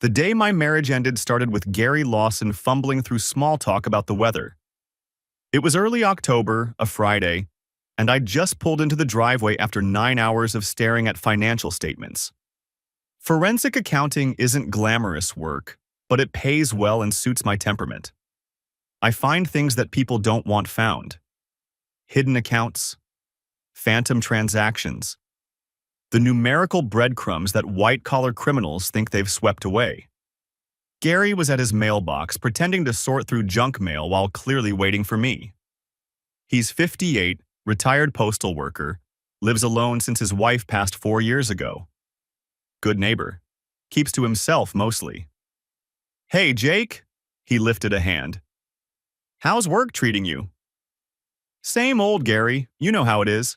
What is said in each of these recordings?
The day my marriage ended started with Gary Lawson fumbling through small talk about the weather. It was early October, a Friday, and I'd just pulled into the driveway after 9 hours of staring at financial statements. Forensic accounting isn't glamorous work, but it pays well and suits my temperament. I find things that people don't want found. Hidden accounts, phantom transactions, the numerical breadcrumbs that white-collar criminals think they've swept away. Gary was at his mailbox pretending to sort through junk mail while clearly waiting for me. He's 58, retired postal worker, lives alone since his wife passed 4 years ago. Good neighbor. Keeps to himself mostly. "Hey, Jake," he lifted a hand. "How's work treating you?" "Same old, Gary. You know how it is."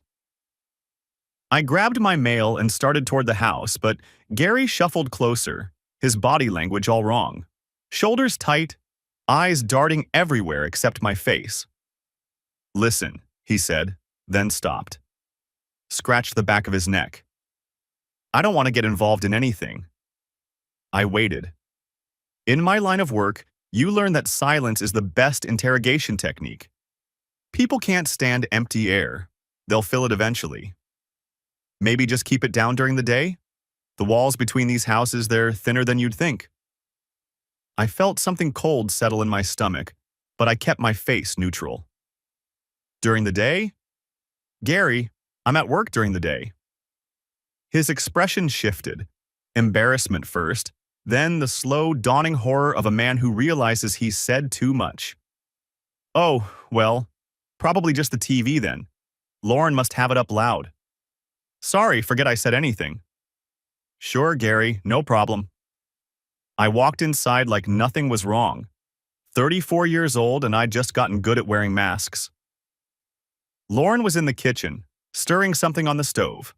I grabbed my mail and started toward the house, but Gary shuffled closer, his body language all wrong. Shoulders tight, eyes darting everywhere except my face. "Listen," he said, then stopped. Scratched the back of his neck. "I don't want to get involved in anything." I waited. In my line of work, you learn that silence is the best interrogation technique. People can't stand empty air. They'll fill it eventually. Maybe just keep it down during the day? The walls between these houses, they're thinner than you'd think. I felt something cold settle in my stomach, but I kept my face neutral. "During the day?" "Gary, I'm at work during the day." His expression shifted. Embarrassment first, then the slow, dawning horror of a man who realizes he's said too much. "Oh, well, probably just the TV then. Lauren must have it up loud." "Sorry, forget I said anything." "Sure, Gary, no problem." I walked inside like nothing was wrong. 34 years old and I'd just gotten good at wearing masks. Lauren was in the kitchen, stirring something on the stove.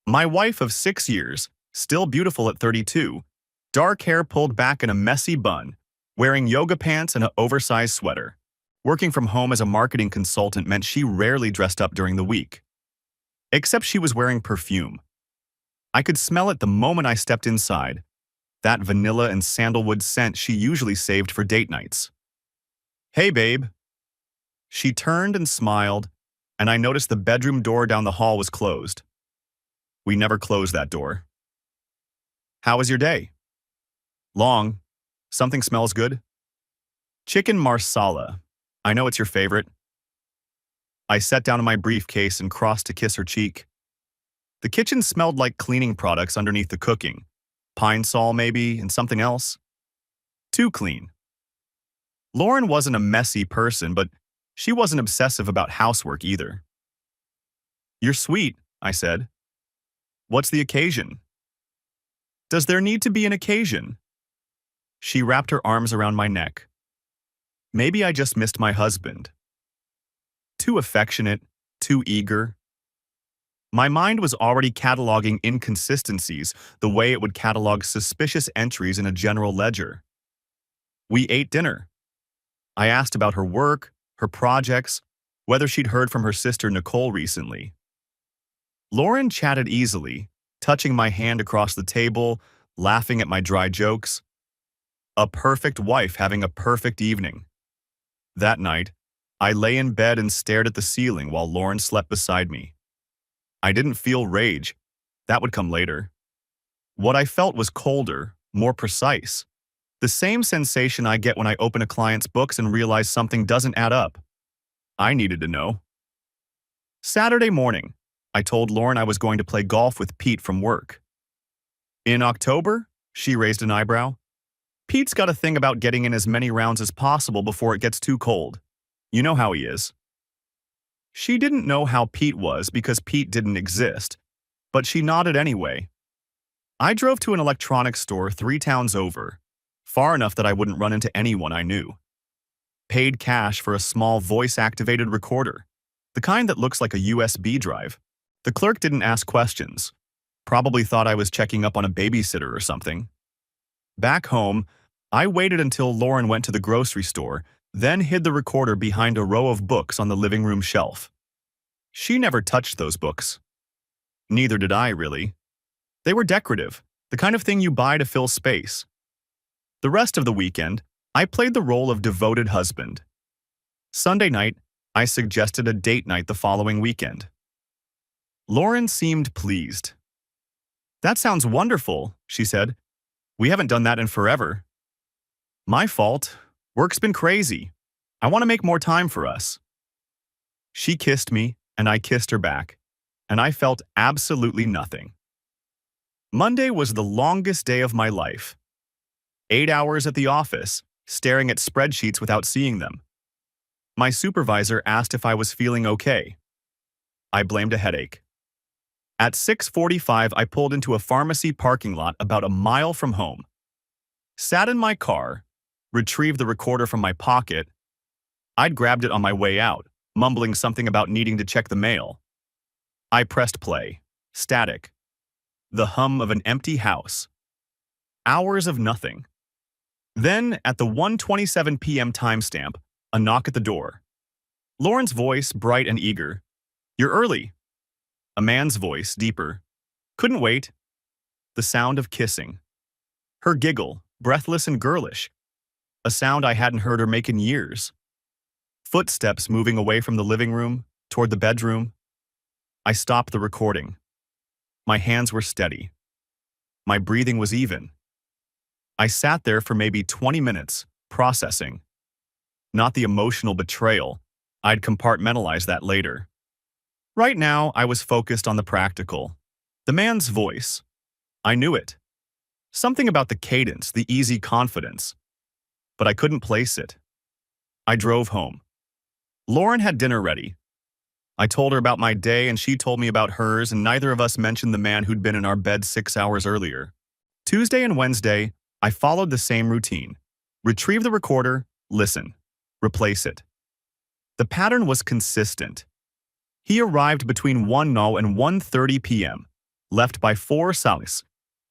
My wife of 6 years, still beautiful at 32, dark hair pulled back in a messy bun, wearing yoga pants and an oversized sweater. Working from home as a marketing consultant meant she rarely dressed up during the week. Except she was wearing perfume. I could smell it the moment I stepped inside, that vanilla and sandalwood scent she usually saved for date nights. "Hey, babe." She turned and smiled, and I noticed the bedroom door down the hall was closed. We never closed that door. "How was your day?" "Long. Something smells good?" "Chicken marsala. I know it's your favorite." I sat down in my briefcase and crossed to kiss her cheek. The kitchen smelled like cleaning products underneath the cooking. Pine Sol maybe, and something else. Too clean. Lauren wasn't a messy person, but she wasn't obsessive about housework either. "You're sweet," I said. "What's the occasion?" "Does there need to be an occasion?" She wrapped her arms around my neck. Maybe I just missed my husband. Too affectionate, too eager. My mind was already cataloging inconsistencies the way it would catalog suspicious entries in a general ledger. We ate dinner. I asked about her work, her projects, whether she'd heard from her sister Nicole recently. Lauren chatted easily, touching my hand across the table, laughing at my dry jokes. A perfect wife having a perfect evening. That night, I lay in bed and stared at the ceiling while Lauren slept beside me. I didn't feel rage. That would come later. What I felt was colder, more precise. The same sensation I get when I open a client's books and realize something doesn't add up. I needed to know. Saturday morning, I told Lauren I was going to play golf with Pete from work. "In October?" She raised an eyebrow. "Pete's got a thing about getting in as many rounds as possible before it gets too cold. You know how he is." She didn't know how Pete was because Pete didn't exist, but she nodded anyway. I drove to an electronics store 3 towns over, far enough that I wouldn't run into anyone I knew. Paid cash for a small voice-activated recorder, the kind that looks like a USB drive. The clerk didn't ask questions. Probably thought I was checking up on a babysitter or something. Back home, I waited until Lauren went to the grocery store, then hid the recorder behind a row of books on the living room shelf. She never touched those books. Neither did I, really. They were decorative, the kind of thing you buy to fill space, The rest of the weekend, I played the role of devoted husband. Sunday night, I suggested a date night the following weekend. Lauren seemed pleased. "That sounds wonderful," she said. "We haven't done that in forever." "My fault. Work's been crazy. I want to make more time for us." She kissed me, and I kissed her back, and I felt absolutely nothing. Monday was the longest day of my life. 8 hours at the office, staring at spreadsheets without seeing them. My supervisor asked if I was feeling okay. I blamed a headache. At 6:45, I pulled into a pharmacy parking lot about a mile from home. Sat in my car, retrieved the recorder from my pocket. I'd grabbed it on my way out, mumbling something about needing to check the mail. I pressed play. Static. The hum of an empty house. Hours of nothing. Then, at the 1:27 p.m. timestamp, a knock at the door. Lauren's voice, bright and eager. "You're early." A man's voice, deeper. "Couldn't wait." The sound of kissing. Her giggle, breathless and girlish. A sound I hadn't heard her make in years. Footsteps moving away from the living room, toward the bedroom. I stopped the recording. My hands were steady. My breathing was even. I sat there for maybe 20 minutes, processing. Not the emotional betrayal. I'd compartmentalize that later. Right now, I was focused on the practical. The man's voice. I knew it. Something about the cadence, the easy confidence. But I couldn't place it. I drove home. Lauren had dinner ready. I told her about my day and she told me about hers, and neither of us mentioned the man who'd been in our bed 6 hours earlier. Tuesday and Wednesday, I followed the same routine. Retrieve the recorder, listen, replace it. The pattern was consistent. He arrived between 1 and 1:30 p.m., left by 4 salis,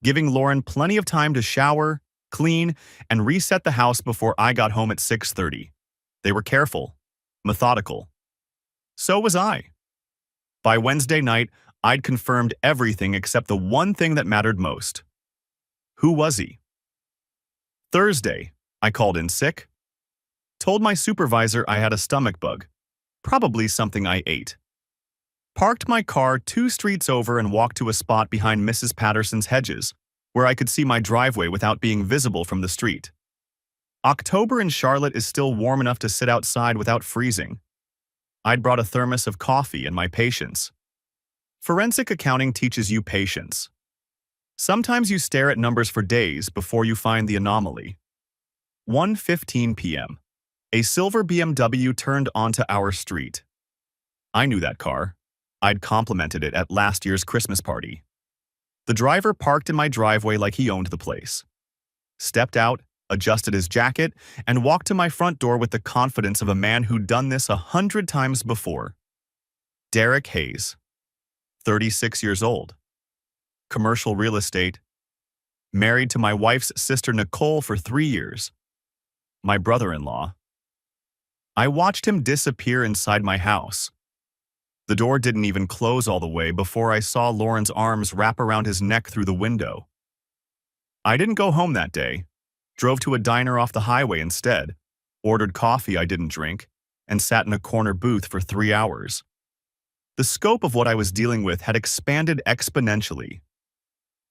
giving Lauren plenty of time to shower, clean, and reset the house before I got home at 6:30. They were careful, methodical. So was I. By Wednesday night, I'd confirmed everything except the one thing that mattered most. Who was he? Thursday, I called in sick. Told my supervisor I had a stomach bug, probably something I ate. Parked my car 2 streets over and walked to a spot behind Mrs. Patterson's hedges, where I could see my driveway without being visible from the street. October in Charlotte is still warm enough to sit outside without freezing. I'd brought a thermos of coffee and my patience. Forensic accounting teaches you patience. Sometimes you stare at numbers for days before you find the anomaly. 1:15 p.m. A silver BMW turned onto our street. I knew that car. I'd complimented it at last year's Christmas party. The driver parked in my driveway like he owned the place. Stepped out, adjusted his jacket, and walked to my front door with the confidence of a man who'd done this 100 times before. Derek Hayes, 36 years old. Commercial real estate. Married to my wife's sister Nicole for 3 years. My brother-in-law. I watched him disappear inside my house. The door didn't even close all the way before I saw Lauren's arms wrap around his neck through the window. I didn't go home that day. Drove to a diner off the highway instead, ordered coffee I didn't drink, and sat in a corner booth for 3 hours. The scope of what I was dealing with had expanded exponentially.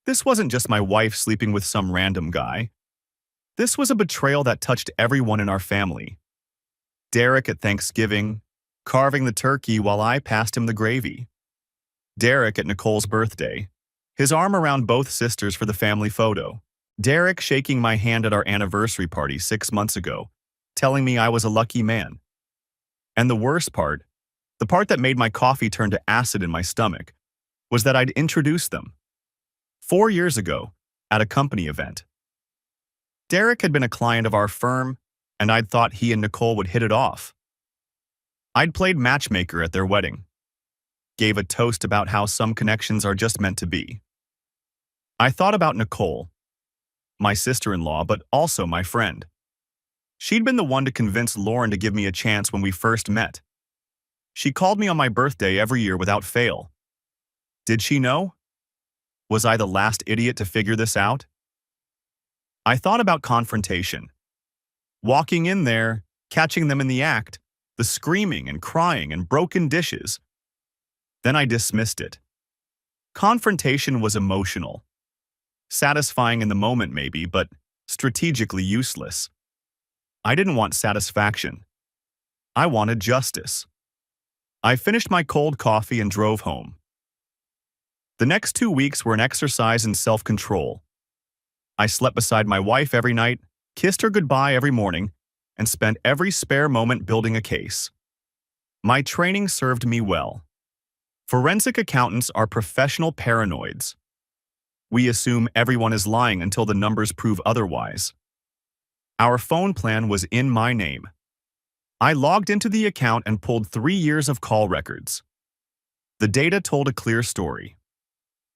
This wasn't just my wife sleeping with some random guy. This was a betrayal that touched everyone in our family. Derek at Thanksgiving, carving the turkey while I passed him the gravy. Derek at Nicole's birthday, his arm around both sisters for the family photo. Derek shaking my hand at our anniversary party 6 months ago, telling me I was a lucky man. And the worst part, the part that made my coffee turn to acid in my stomach, was that I'd introduced them. 4 years ago, at a company event. Derek had been a client of our firm, and I'd thought he and Nicole would hit it off. I'd played matchmaker at their wedding. Gave a toast about how some connections are just meant to be. I thought about Nicole, my sister-in-law, but also my friend. She'd been the one to convince Lauren to give me a chance when we first met. She called me on my birthday every year without fail. Did she know? Was I the last idiot to figure this out? I thought about confrontation. Walking in there, catching them in the act, the screaming and crying and broken dishes. Then I dismissed it. Confrontation was emotional. Satisfying in the moment maybe, but strategically useless. I didn't want satisfaction. I wanted justice. I finished my cold coffee and drove home. The next 2 weeks were an exercise in self-control. I slept beside my wife every night, kissed her goodbye every morning, and spent every spare moment building a case. My training served me well. Forensic accountants are professional paranoids. We assume everyone is lying until the numbers prove otherwise. Our phone plan was in my name. I logged into the account and pulled 3 years of call records. The data told a clear story.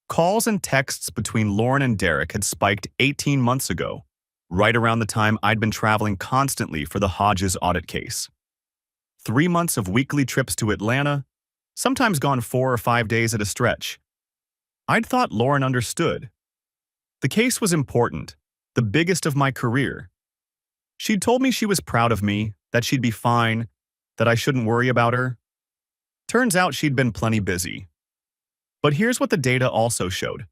Calls and texts between Lauren and Derek had spiked 18 months ago, right around the time I'd been traveling constantly for the Hodges audit case. 3 months of weekly trips to Atlanta, sometimes gone 4 or 5 days at a stretch. I'd thought Lauren understood. The case was important, the biggest of my career. She'd told me she was proud of me, that she'd be fine, that I shouldn't worry about her. Turns out she'd been plenty busy. But here's what the data also showed.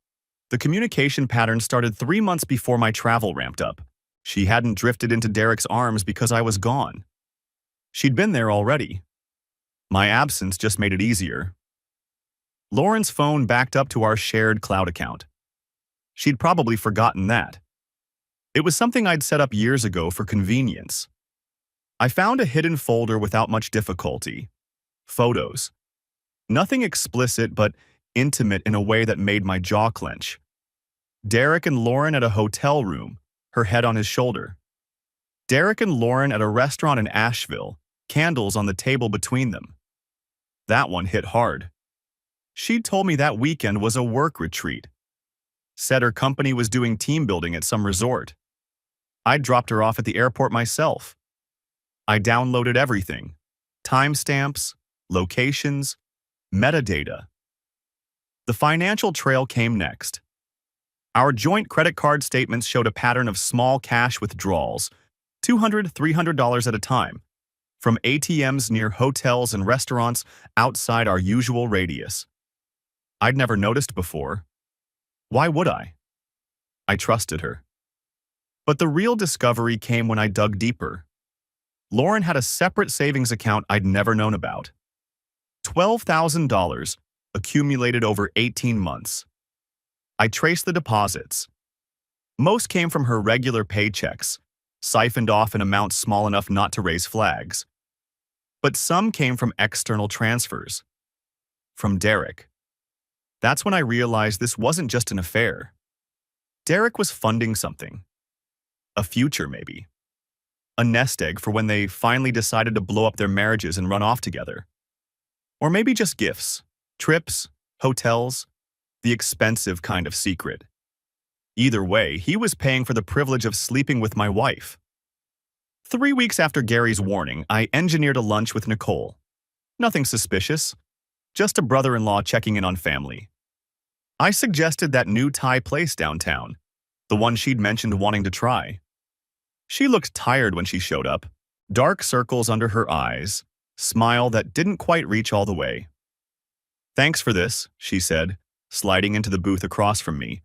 The communication pattern started 3 months before my travel ramped up. She hadn't drifted into Derek's arms because I was gone. She'd been there already. My absence just made it easier. Lauren's phone backed up to our shared cloud account. She'd probably forgotten that. It was something I'd set up years ago for convenience. I found a hidden folder without much difficulty. Photos. Nothing explicit, but intimate in a way that made my jaw clench. Derek and Lauren at a hotel room, her head on his shoulder. Derek and Lauren at a restaurant in Asheville, candles on the table between them. That one hit hard. She'd told me that weekend was a work retreat. Said her company was doing team building at some resort. I'd dropped her off at the airport myself. I downloaded everything. Timestamps, locations, metadata. The financial trail came next. Our joint credit card statements showed a pattern of small cash withdrawals, $200, $300 at a time, from ATMs near hotels and restaurants outside our usual radius. I'd never noticed before. Why would I? I trusted her. But the real discovery came when I dug deeper. Lauren had a separate savings account I'd never known about. $12,000 accumulated over 18 months. I traced the deposits. Most came from her regular paychecks, siphoned off in amounts small enough not to raise flags. But some came from external transfers. From Derek. That's when I realized this wasn't just an affair. Derek was funding something. A future, maybe. A nest egg for when they finally decided to blow up their marriages and run off together. Or maybe just gifts, trips, hotels, the expensive kind of secret. Either way, he was paying for the privilege of sleeping with my wife. 3 weeks after Gary's warning, I engineered a lunch with Nicole. Nothing suspicious, just a brother-in-law checking in on family. I suggested that new Thai place downtown, the one she'd mentioned wanting to try. She looked tired when she showed up, dark circles under her eyes, smile that didn't quite reach all the way. "Thanks for this," she said, sliding into the booth across from me.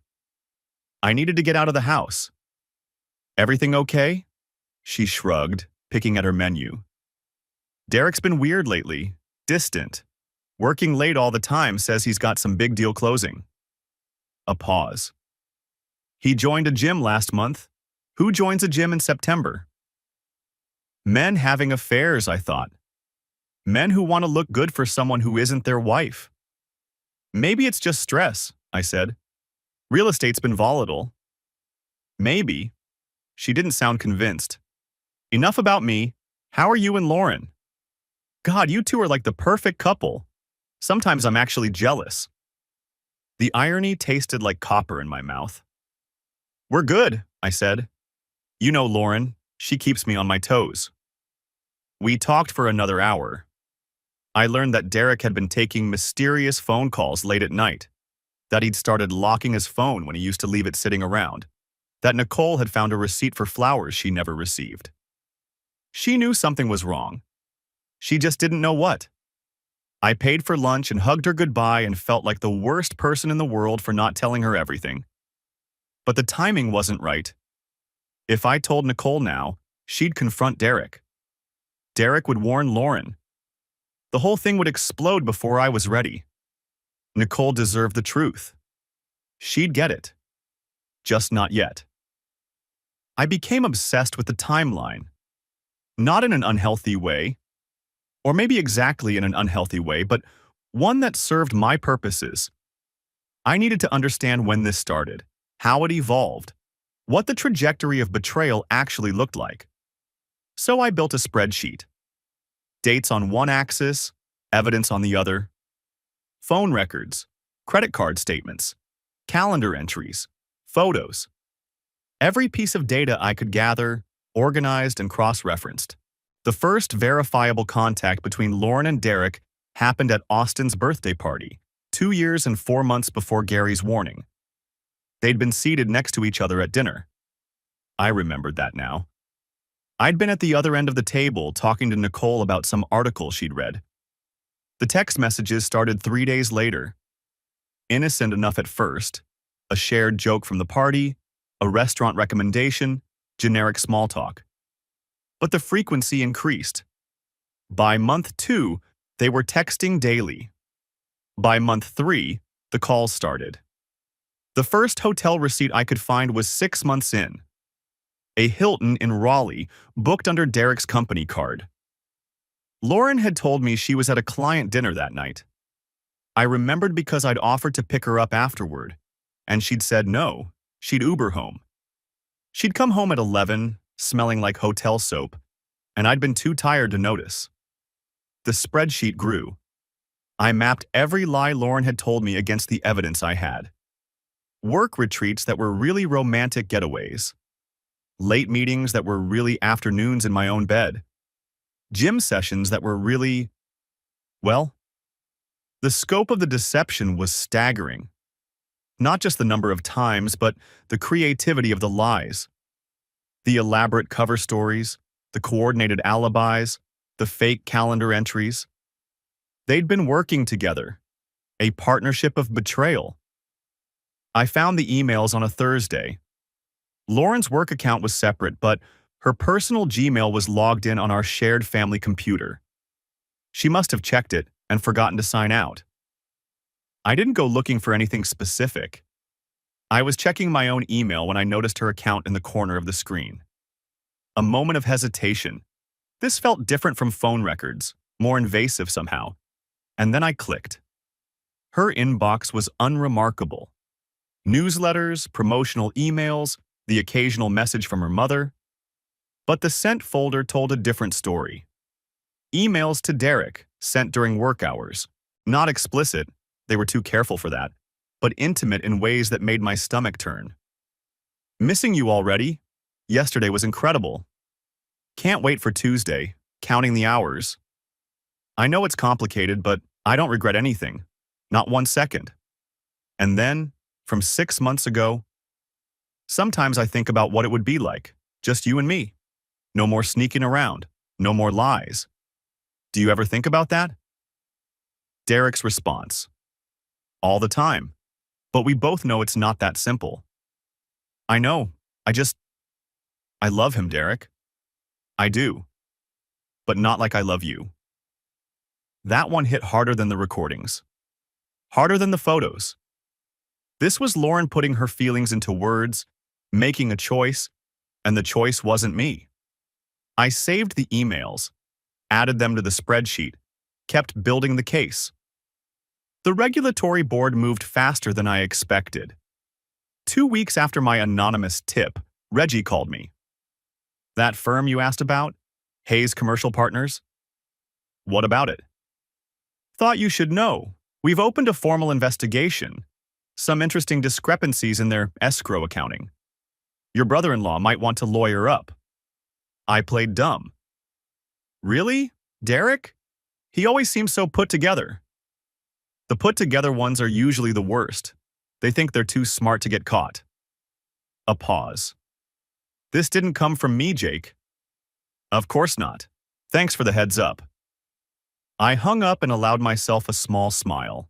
I needed to get out of the house. "Everything okay?" She shrugged, picking at her menu. "Derek's been weird lately, distant. Working late all the time, says he's got some big deal closing." A pause. "He joined a gym last month. Who joins a gym in September?" Men having affairs, I thought. Men who want to look good for someone who isn't their wife. "Maybe it's just stress," I said. "Real estate's been volatile." "Maybe." She didn't sound convinced. "Enough about me. How are you and Lauren?" "God, you two are like the perfect couple. Sometimes I'm actually jealous." The irony tasted like copper in my mouth. "We're good," I said. "You know Lauren, she keeps me on my toes." We talked for another hour. I learned that Derek had been taking mysterious phone calls late at night, that he'd started locking his phone when he used to leave it sitting around, that Nicole had found a receipt for flowers she never received. She knew something was wrong. She just didn't know what. I paid for lunch and hugged her goodbye and felt like the worst person in the world for not telling her everything. But the timing wasn't right. If I told Nicole now, she'd confront Derek. Derek would warn Lauren. The whole thing would explode before I was ready. Nicole deserved the truth. She'd get it. Just not yet. I became obsessed with the timeline. Not in an unhealthy way, or maybe exactly in an unhealthy way, but one that served my purposes. I needed to understand when this started, how it evolved, what the trajectory of betrayal actually looked like. So I built a spreadsheet. Dates on one axis, evidence on the other. Phone records, credit card statements, calendar entries, photos. Every piece of data I could gather, organized and cross-referenced. The first verifiable contact between Lauren and Derek happened at Austin's birthday party, 2 years and 4 months before Gary's warning. They'd been seated next to each other at dinner. I remembered that now. I'd been at the other end of the table talking to Nicole about some article she'd read. The text messages started 3 days later. Innocent enough at first, a shared joke from the party, a restaurant recommendation, generic small talk. But the frequency increased. By month 2, they were texting daily. By month 3, the calls started. The first hotel receipt I could find was 6 months in. A Hilton in Raleigh, booked under Derek's company card. Lauren had told me she was at a client dinner that night. I remembered because I'd offered to pick her up afterward, and she'd said no, she'd Uber home. She'd come home at 11, smelling like hotel soap, and I'd been too tired to notice. The spreadsheet grew. I mapped every lie Lauren had told me against the evidence I had. Work retreats that were really romantic getaways. Late meetings that were really afternoons in my own bed. Gym sessions that were really, well, the scope of the deception was staggering. Not just the number of times, but the creativity of the lies. The elaborate cover stories, the coordinated alibis, the fake calendar entries. They'd been working together, a partnership of betrayal. I found the emails on a Thursday. Lauren's work account was separate, but her personal Gmail was logged in on our shared family computer. She must have checked it and forgotten to sign out. I didn't go looking for anything specific. I was checking my own email when I noticed her account in the corner of the screen. A moment of hesitation. This felt different from phone records, more invasive somehow. And then I clicked. Her inbox was unremarkable. Newsletters, promotional emails, the occasional message from her mother. But the sent folder told a different story. Emails to Derek, sent during work hours. Not explicit, they were too careful for that, but intimate in ways that made my stomach turn. Missing you already? Yesterday was incredible. Can't wait for Tuesday, counting the hours. I know it's complicated, but I don't regret anything. Not 1 second. And then, from 6 months ago, sometimes I think about what it would be like, just you and me. No more sneaking around, no more lies. Do you ever think about that? Derek's response. All the time. But we both know it's not that simple. I know, I love him, Derek. I do. But not like I love you. That one hit harder than the recordings. Harder than the photos. This was Lauren putting her feelings into words, making a choice, and the choice wasn't me. I saved the emails, added them to the spreadsheet, kept building the case. The regulatory board moved faster than I expected. 2 weeks after my anonymous tip, Reggie called me. That firm you asked about? Hayes Commercial Partners? What about it? Thought you should know. We've opened a formal investigation. Some interesting discrepancies in their escrow accounting. Your brother-in-law might want to lawyer up. I played dumb. Really? Derek? He always seems so put together. The put-together ones are usually the worst. They think they're too smart to get caught. A pause. This didn't come from me, Jake. Of course not. Thanks for the heads up. I hung up and allowed myself a small smile.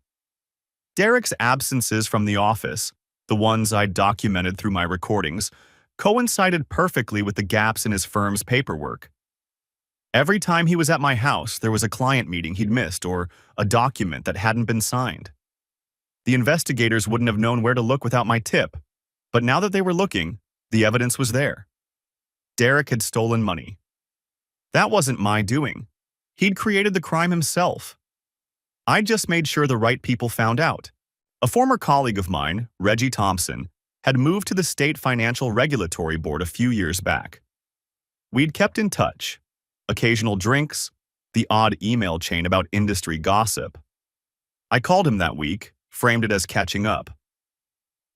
Derek's absences from the office, the ones I'd documented through my recordings, coincided perfectly with the gaps in his firm's paperwork. Every time he was at my house, there was a client meeting he'd missed or a document that hadn't been signed. The investigators wouldn't have known where to look without my tip, but now that they were looking, the evidence was there. Derek had stolen money. That wasn't my doing. He'd created the crime himself. I just made sure the right people found out. A former colleague of mine, Reggie Thompson, had moved to the State Financial Regulatory Board a few years back. We'd kept in touch. Occasional drinks, the odd email chain about industry gossip. I called him that week, framed it as catching up.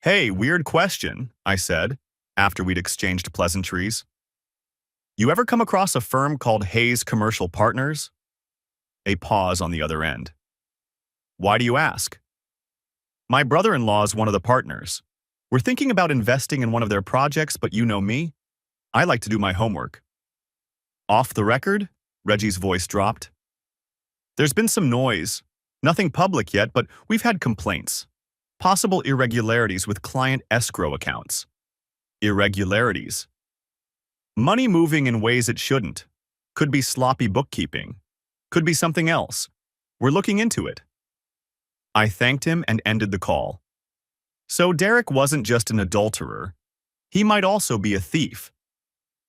"Hey, weird question," I said, after we'd exchanged pleasantries. "You ever come across a firm called Hayes Commercial Partners?" A pause on the other end. "Why do you ask?" "My brother-in-law is one of the partners. We're thinking about investing in one of their projects, but you know me. I like to do my homework." "Off the record?" Reggie's voice dropped. "There's been some noise. Nothing public yet, but we've had complaints. Possible irregularities with client escrow accounts." Irregularities. Money moving in ways it shouldn't. Could be sloppy bookkeeping. Could be something else. We're looking into it. I thanked him and ended the call. So Derek wasn't just an adulterer. He might also be a thief.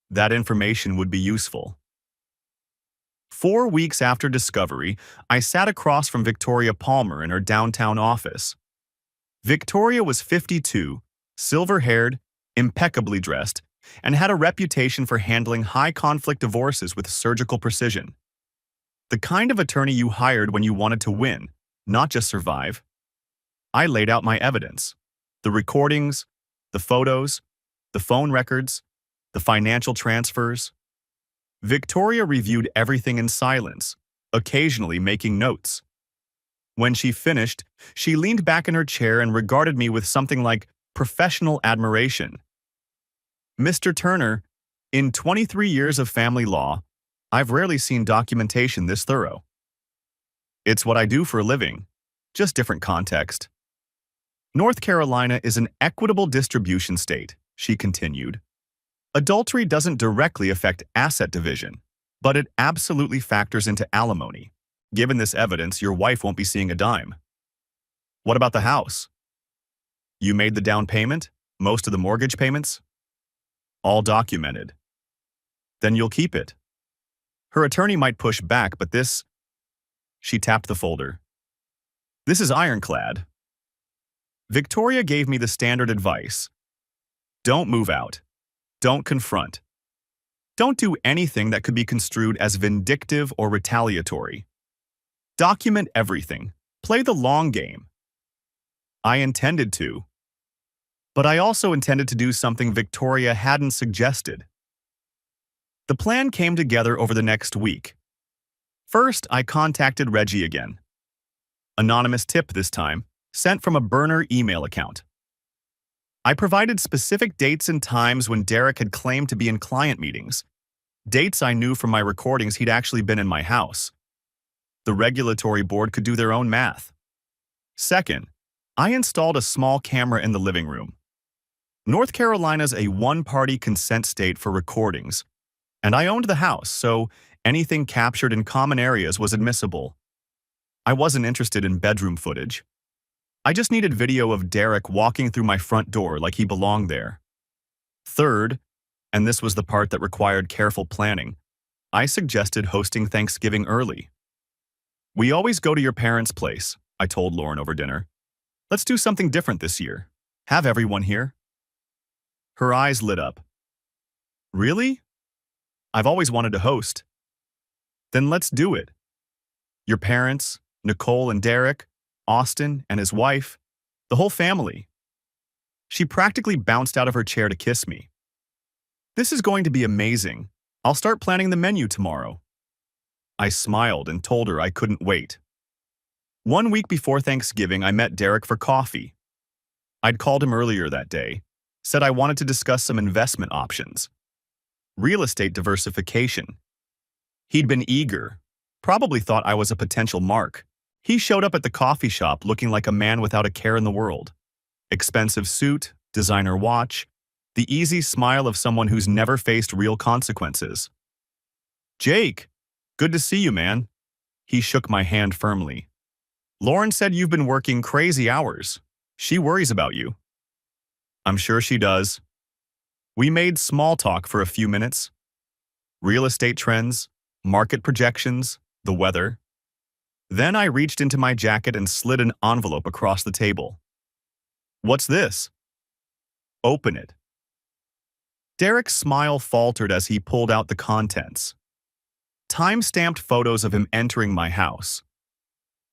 That information would be useful. 4 weeks after discovery, I sat across from Victoria Palmer in her downtown office. Victoria was 52, silver-haired, impeccably dressed, and had a reputation for handling high-conflict divorces with surgical precision. The kind of attorney you hired when you wanted to win, not just survive. I laid out my evidence. The recordings, the photos, the phone records, the financial transfers. Victoria reviewed everything in silence, occasionally making notes. When she finished, she leaned back in her chair and regarded me with something like professional admiration. "Mr. Turner, in 23 years of family law, I've rarely seen documentation this thorough. It's what I do for a living, just different context." "North Carolina is an equitable distribution state," she continued. "Adultery doesn't directly affect asset division, but it absolutely factors into alimony. Given this evidence, your wife won't be seeing a dime." "What about the house?" "You made the down payment? Most of the mortgage payments?" "All documented." "Then you'll keep it." Her attorney might push back, but this... She tapped the folder. "This is ironclad." Victoria gave me the standard advice. Don't move out. Don't confront. Don't do anything that could be construed as vindictive or retaliatory. Document everything. Play the long game. I intended to. But I also intended to do something Victoria hadn't suggested. The plan came together over the next week. First, I contacted Reggie again. Anonymous tip this time, sent from a burner email account. I provided specific dates and times when Derek had claimed to be in client meetings. Dates I knew from my recordings he'd actually been in my house. The regulatory board could do their own math. Second, I installed a small camera in the living room. North Carolina's a one-party consent state for recordings, and I owned the house, so anything captured in common areas was admissible. I wasn't interested in bedroom footage. I just needed video of Derek walking through my front door like he belonged there. Third, and this was the part that required careful planning, I suggested hosting Thanksgiving early. "We always go to your parents' place," I told Lauren over dinner. "Let's do something different this year. Have everyone here." Her eyes lit up. "Really? I've always wanted to host." "Then let's do it. Your parents, Nicole and Derek, Austin and his wife, the whole family." She practically bounced out of her chair to kiss me. "This is going to be amazing. I'll start planning the menu tomorrow." I smiled and told her I couldn't wait. 1 week before Thanksgiving, I met Derek for coffee. I'd called him earlier that day. Said I wanted to discuss some investment options. Real estate diversification. He'd been eager. Probably thought I was a potential mark. He showed up at the coffee shop looking like a man without a care in the world. Expensive suit, designer watch, the easy smile of someone who's never faced real consequences. "Jake, good to see you, man." He shook my hand firmly. "Lauren said you've been working crazy hours. She worries about you." "I'm sure she does." We made small talk for a few minutes. Real estate trends, market projections, the weather. Then I reached into my jacket and slid an envelope across the table. "What's this?" "Open it." Derek's smile faltered as he pulled out the contents. Time-stamped photos of him entering my house.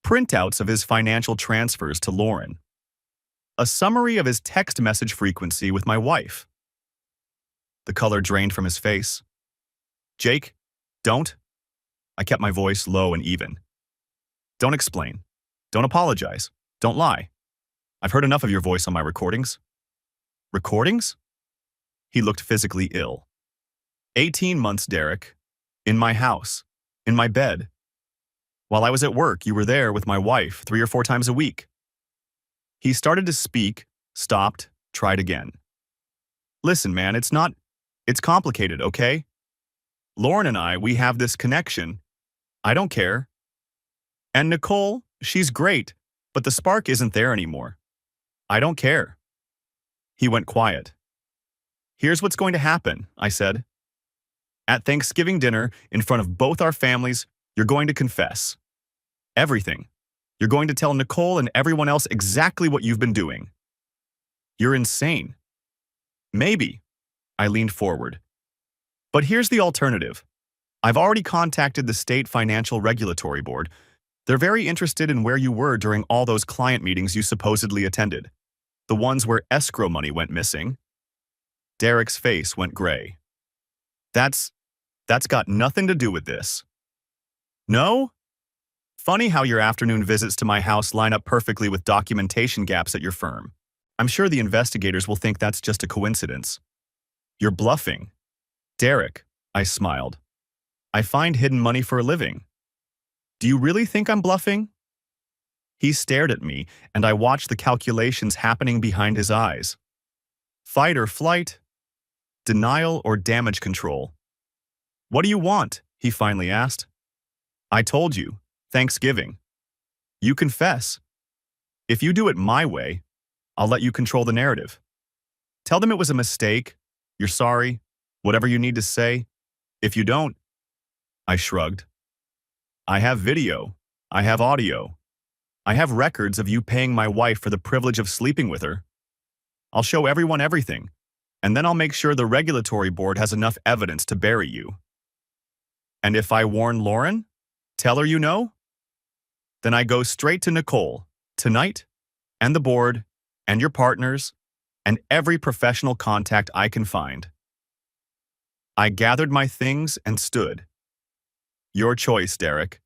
Printouts of his financial transfers to Lauren. A summary of his text message frequency with my wife. The color drained from his face. "Jake, don't." I kept my voice low and even. "Don't explain. Don't apologize. Don't lie. I've heard enough of your voice on my recordings." "Recordings?" He looked physically ill. 18 months, Derek. In my house. In my bed. While I was at work, you were there with my wife 3 or 4 times a week. He started to speak, stopped, tried again. "Listen, man, it's complicated, okay? Lauren and I, we have this connection. I don't care. And Nicole, she's great, but the spark isn't there anymore. I don't care." He went quiet. "Here's what's going to happen," I said. "At Thanksgiving dinner, in front of both our families, you're going to confess. Everything. You're going to tell Nicole and everyone else exactly what you've been doing." "You're insane." "Maybe." I leaned forward. "But here's the alternative. I've already contacted the State Financial Regulatory Board. They're very interested in where you were during all those client meetings you supposedly attended. The ones where escrow money went missing." Derek's face went gray. That's got nothing to do with this." "No? Funny how your afternoon visits to my house line up perfectly with documentation gaps at your firm. I'm sure the investigators will think that's just a coincidence." "You're bluffing." "Derek," I smiled. "I find hidden money for a living." "Do you really think I'm bluffing?" He stared at me, and I watched the calculations happening behind his eyes. Fight or flight? Denial or damage control? "What do you want?" he finally asked. "I told you. Thanksgiving. You confess. If you do it my way, I'll let you control the narrative. Tell them it was a mistake, you're sorry, whatever you need to say. If you don't..." I shrugged. "I have video. I have audio. I have records of you paying my wife for the privilege of sleeping with her. I'll show everyone everything, and then I'll make sure the regulatory board has enough evidence to bury you." "And if I warn Lauren? Tell her you know?" "Then I go straight to Nicole, tonight, and the board, and your partners, and every professional contact I can find." I gathered my things and stood. "Your choice, Derek.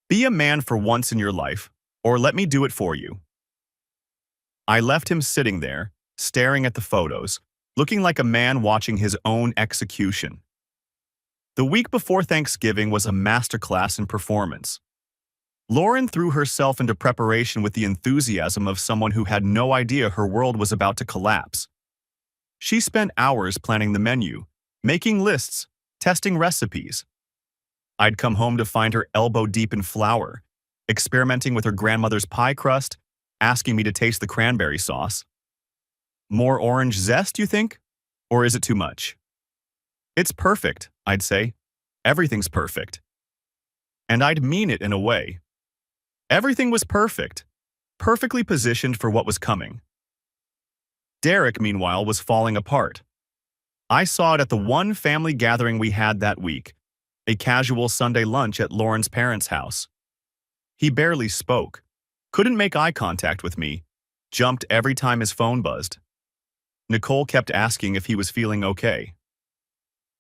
Be a man for once in your life, or let me do it for you." I left him sitting there, staring at the photos, looking like a man watching his own execution. The week before Thanksgiving was a masterclass in performance. Lauren threw herself into preparation with the enthusiasm of someone who had no idea her world was about to collapse. She spent hours planning the menu, making lists, testing recipes. I'd come home to find her elbow-deep in flour, experimenting with her grandmother's pie crust, asking me to taste the cranberry sauce. "More orange zest, you think? Or is it too much?" "It's perfect," I'd say. "Everything's perfect." And I'd mean it in a way. Everything was perfect, perfectly positioned for what was coming. Derek, meanwhile, was falling apart. I saw it at the one family gathering we had that week, a casual Sunday lunch at Lauren's parents' house. He barely spoke, couldn't make eye contact with me, jumped every time his phone buzzed. Nicole kept asking if he was feeling okay.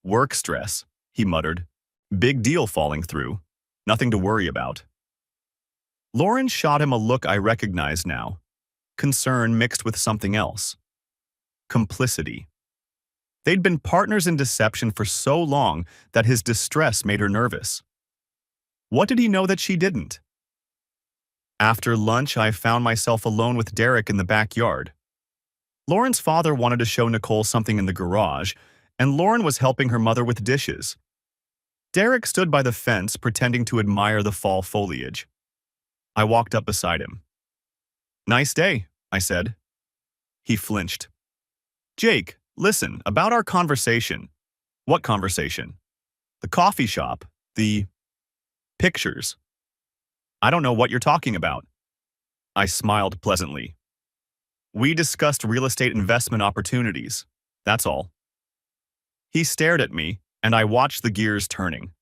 "Work stress," he muttered. "Big deal falling through. Nothing to worry about." Lauren shot him a look I recognized now, concern mixed with something else. complicity. They'd been partners in deception for so long that his distress made her nervous. What did he know that she didn't? After lunch, I found myself alone with Derek in the backyard. Lauren's father wanted to show Nicole something in the garage, and Lauren was helping her mother with dishes. Derek stood by the fence pretending to admire the fall foliage. I walked up beside him. "Nice day," I said. He flinched. "Jake, listen, about our conversation." "What conversation?" "The coffee shop. The pictures." "I don't know what you're talking about." I smiled pleasantly. "We discussed real estate investment opportunities. That's all." He stared at me, and I watched the gears turning.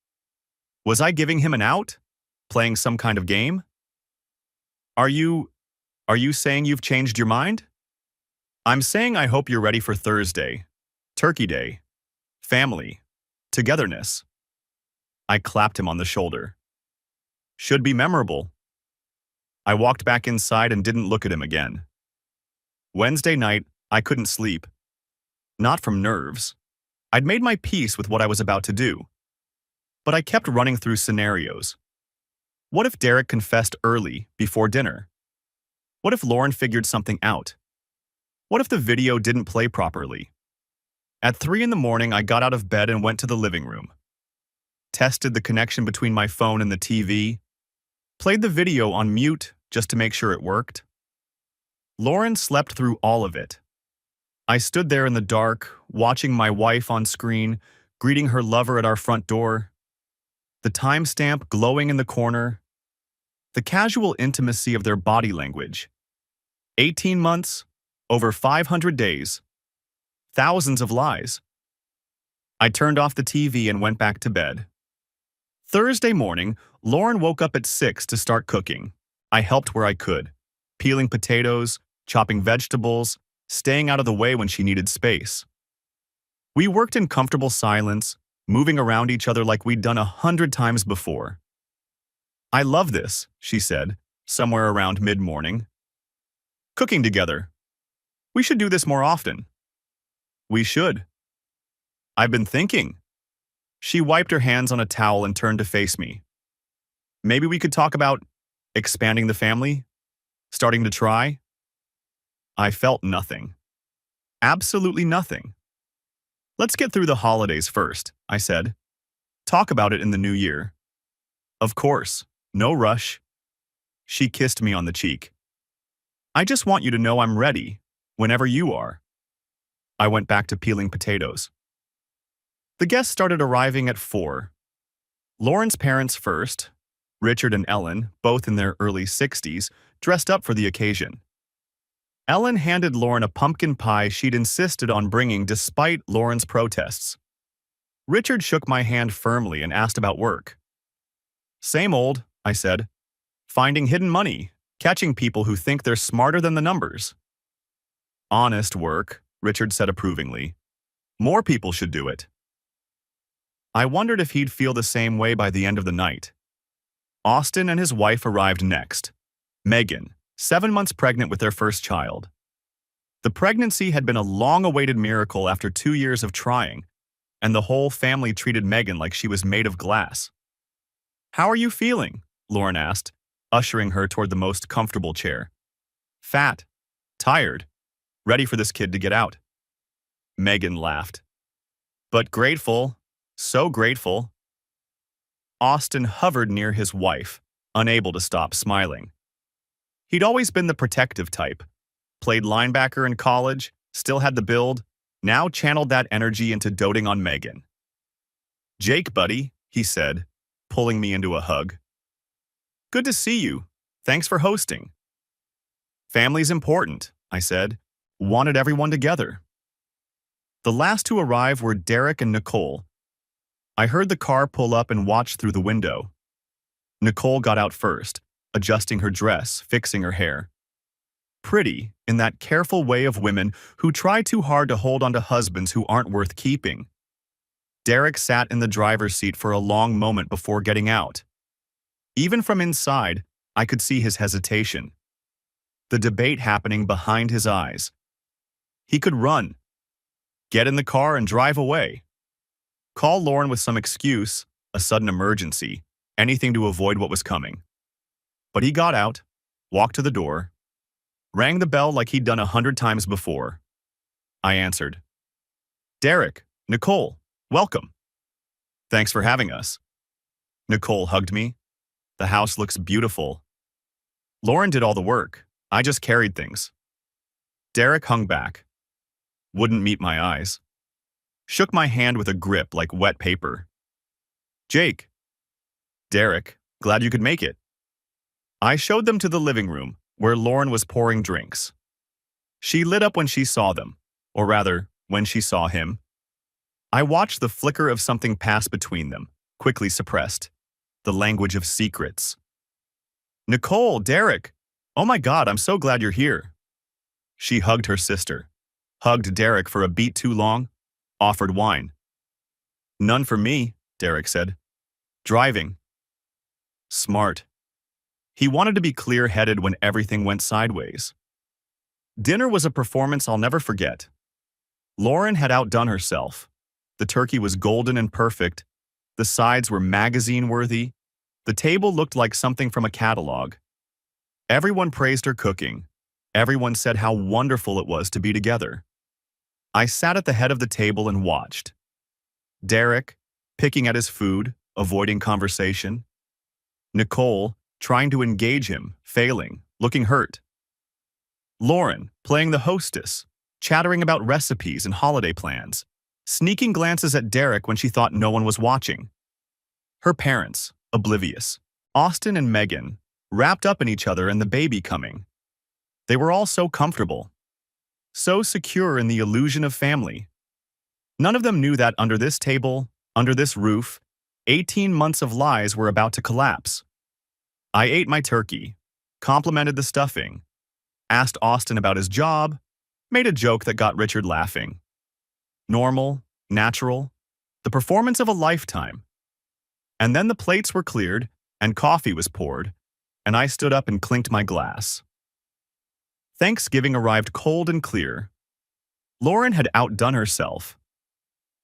Was I giving him an out? Playing some kind of game? Are you saying you've changed your mind?" "I'm saying I hope you're ready for Thursday. Turkey Day. Family. Togetherness." I clapped him on the shoulder. "Should be memorable." I walked back inside and didn't look at him again. Wednesday night, I couldn't sleep. Not from nerves. I'd made my peace with what I was about to do. But I kept running through scenarios. What if Derek confessed early, before dinner? What if Lauren figured something out? What if the video didn't play properly? At 3 in the morning, I got out of bed and went to the living room. Tested the connection between my phone and the TV. Played the video on mute just to make sure it worked. Lauren slept through all of it. I stood there in the dark, watching my wife on screen, greeting her lover at our front door. The timestamp glowing in the corner. The casual intimacy of their body language. 18 months, over 500 days. Thousands of lies. I turned off the TV and went back to bed. Thursday morning, Lauren woke up at 6 to start cooking. I helped where I could, peeling potatoes, chopping vegetables, staying out of the way when she needed space. We worked in comfortable silence, moving around each other like we'd done 100 times before. "I love this," she said, somewhere around mid-morning. "Cooking together. We should do this more often." "We should." "I've been thinking." She wiped her hands on a towel and turned to face me. "Maybe we could talk about expanding the family? Starting to try?" I felt nothing. Absolutely nothing. "Let's get through the holidays first," I said. "Talk about it in the new year." "Of course. No rush." She kissed me on the cheek. "I just want you to know I'm ready, whenever you are." I went back to peeling potatoes. The guests started arriving at 4. Lauren's parents first, Richard and Ellen, both in their early 60s, dressed up for the occasion. Ellen handed Lauren a pumpkin pie she'd insisted on bringing despite Lauren's protests. Richard shook my hand firmly and asked about work. "Same old," I said. "Finding hidden money, catching people who think they're smarter than the numbers." "Honest work," Richard said approvingly. "More people should do it." I wondered if he'd feel the same way by the end of the night. Austin and his wife arrived next. Megan, 7 months pregnant with their first child. The pregnancy had been a long-awaited miracle after 2 years of trying, and the whole family treated Megan like she was made of glass. "How are you feeling?" Lauren asked, ushering her toward the most comfortable chair. "Fat. Tired. Ready for this kid to get out." Megan laughed. "But grateful. So grateful." Austin hovered near his wife, unable to stop smiling. He'd always been the protective type. Played linebacker in college, still had the build, now channeled that energy into doting on Megan. "Jake, buddy," he said, pulling me into a hug. "Good to see you. Thanks for hosting." "Family's important," I said. "Wanted everyone together." The last to arrive were Derek and Nicole. I heard the car pull up and watched through the window. Nicole got out first, adjusting her dress, fixing her hair. Pretty, in that careful way of women who try too hard to hold onto husbands who aren't worth keeping. Derek sat in the driver's seat for a long moment before getting out. Even from inside, I could see his hesitation. The debate happening behind his eyes. He could run, Get in the car and drive away. Call Lauren with some excuse, a sudden emergency, anything to avoid what was coming. But he got out, walked to the door, rang the bell like he'd done 100 times before. I answered. Derek, Nicole, welcome. Thanks for having us. Nicole hugged me. The house looks beautiful. Lauren did all the work. I just carried things. Derek hung back. Wouldn't meet my eyes. Shook my hand with a grip like wet paper. Jake. Derek, glad you could make it. I showed them to the living room, where Lauren was pouring drinks. She lit up when she saw them, or rather, when she saw him. I watched the flicker of something pass between them, quickly suppressed. The language of secrets. Nicole, Derek, oh my God, I'm so glad you're here. She hugged her sister, hugged Derek for a beat too long, offered wine. None for me, Derek said. Driving. Smart. He wanted to be clear-headed when everything went sideways. Dinner was a performance I'll never forget. Lauren had outdone herself. The turkey was golden and perfect. The sides were magazine-worthy. The table looked like something from a catalog. Everyone praised her cooking. Everyone said how wonderful it was to be together. I sat at the head of the table and watched. Derek, picking at his food, avoiding conversation. Nicole, trying to engage him, failing, looking hurt. Lauren, playing the hostess, chattering about recipes and holiday plans, sneaking glances at Derek when she thought no one was watching. Her parents, oblivious. Austin and Megan, wrapped up in each other and the baby coming. They were all so comfortable, so secure in the illusion of family. None of them knew that under this table, under this roof, 18 months of lies were about to collapse. I ate my turkey, complimented the stuffing, asked Austin about his job, made a joke that got Richard laughing. Normal, natural, the performance of a lifetime. And then the plates were cleared, and coffee was poured, and I stood up and clinked my glass. Thanksgiving arrived cold and clear. Lauren had outdone herself.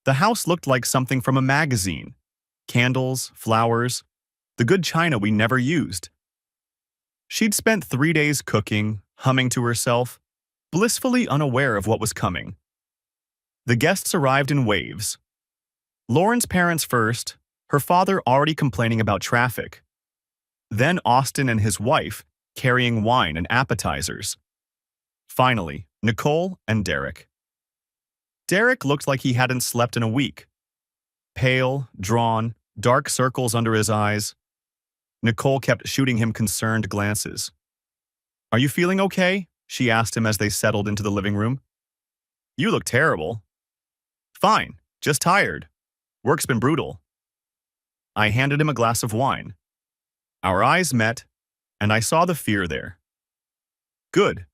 The house looked like something from a magazine. Candles, flowers, the good china we never used. She'd spent 3 days cooking, humming to herself, blissfully unaware of what was coming. The guests arrived in waves. Lauren's parents first, her father already complaining about traffic. Then Austin and his wife, carrying wine and appetizers. Finally, Nicole and Derek. Derek looked like he hadn't slept in a week. Pale, drawn, dark circles under his eyes. Nicole kept shooting him concerned glances. Are you feeling okay? She asked him as they settled into the living room. You look terrible. Fine, just tired. Work's been brutal. I handed him a glass of wine. Our eyes met, and I saw the fear there. Good.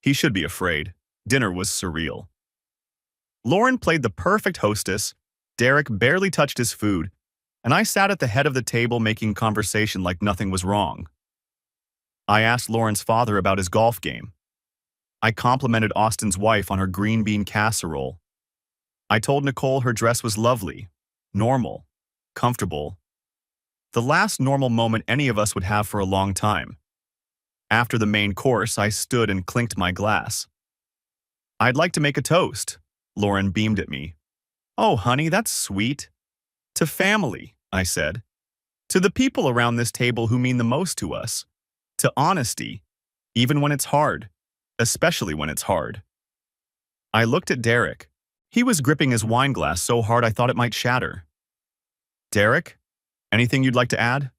He should be afraid. Dinner was surreal. Lauren played the perfect hostess, Derek barely touched his food, and I sat at the head of the table making conversation like nothing was wrong. I asked Lauren's father about his golf game. I complimented Austin's wife on her green bean casserole. I told Nicole her dress was lovely, normal, comfortable. The last normal moment any of us would have for a long time. After the main course, I stood and clinked my glass. I'd like to make a toast. Lauren beamed at me. Oh, honey, that's sweet. To family, I said. To the people around this table who mean the most to us. To honesty, even when it's hard, especially when it's hard. I looked at Derek. He was gripping his wine glass so hard I thought it might shatter. Derek, anything you'd like to add?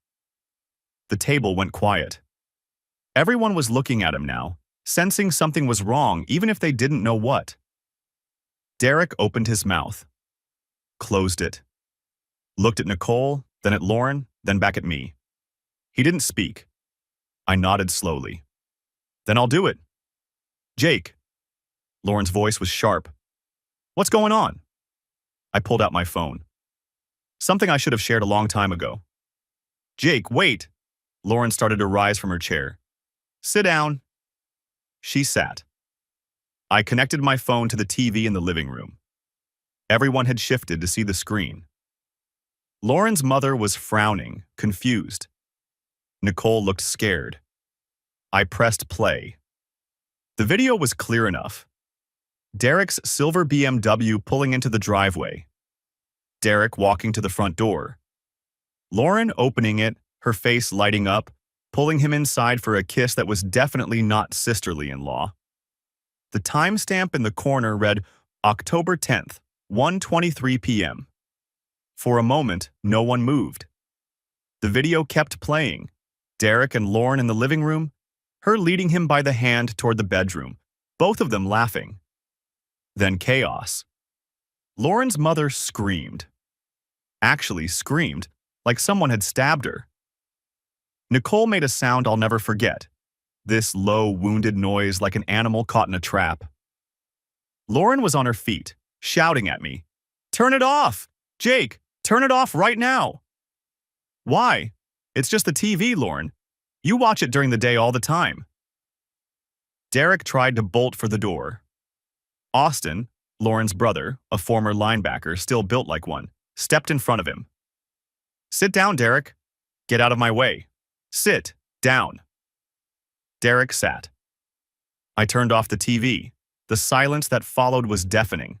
The table went quiet. Everyone was looking at him now, sensing something was wrong even if they didn't know what. Derek opened his mouth, closed it, looked at Nicole, then at Lauren, then back at me. He didn't speak. I nodded slowly. Then I'll do it. Jake. Lauren's voice was sharp. What's going on? I pulled out my phone. Something I should have shared a long time ago. Jake, wait. Lauren started to rise from her chair. Sit down. She sat. I connected my phone to the TV in the living room. Everyone had shifted to see the screen. Lauren's mother was frowning, confused. Nicole looked scared. I pressed play. The video was clear enough. Derek's silver BMW pulling into the driveway. Derek walking to the front door. Lauren opening it, her face lighting up, pulling him inside for a kiss that was definitely not sisterly-in-law. The timestamp in the corner read October 10th, 1:23 p.m. For a moment, no one moved. The video kept playing. Derek and Lauren in the living room, her leading him by the hand toward the bedroom, both of them laughing. Then chaos. Lauren's mother screamed. Actually screamed, like someone had stabbed her. Nicole made a sound I'll never forget. This low, wounded noise like an animal caught in a trap. Lauren was on her feet, shouting at me. "Turn it off! Jake, turn it off right now!" "Why? It's just the TV, Lauren. You watch it during the day all the time." Derek tried to bolt for the door. Austin, Lauren's brother, a former linebacker, still built like one, stepped in front of him. "Sit down, Derek. Get out of my way. Sit down." Derek sat. I turned off the TV. The silence that followed was deafening.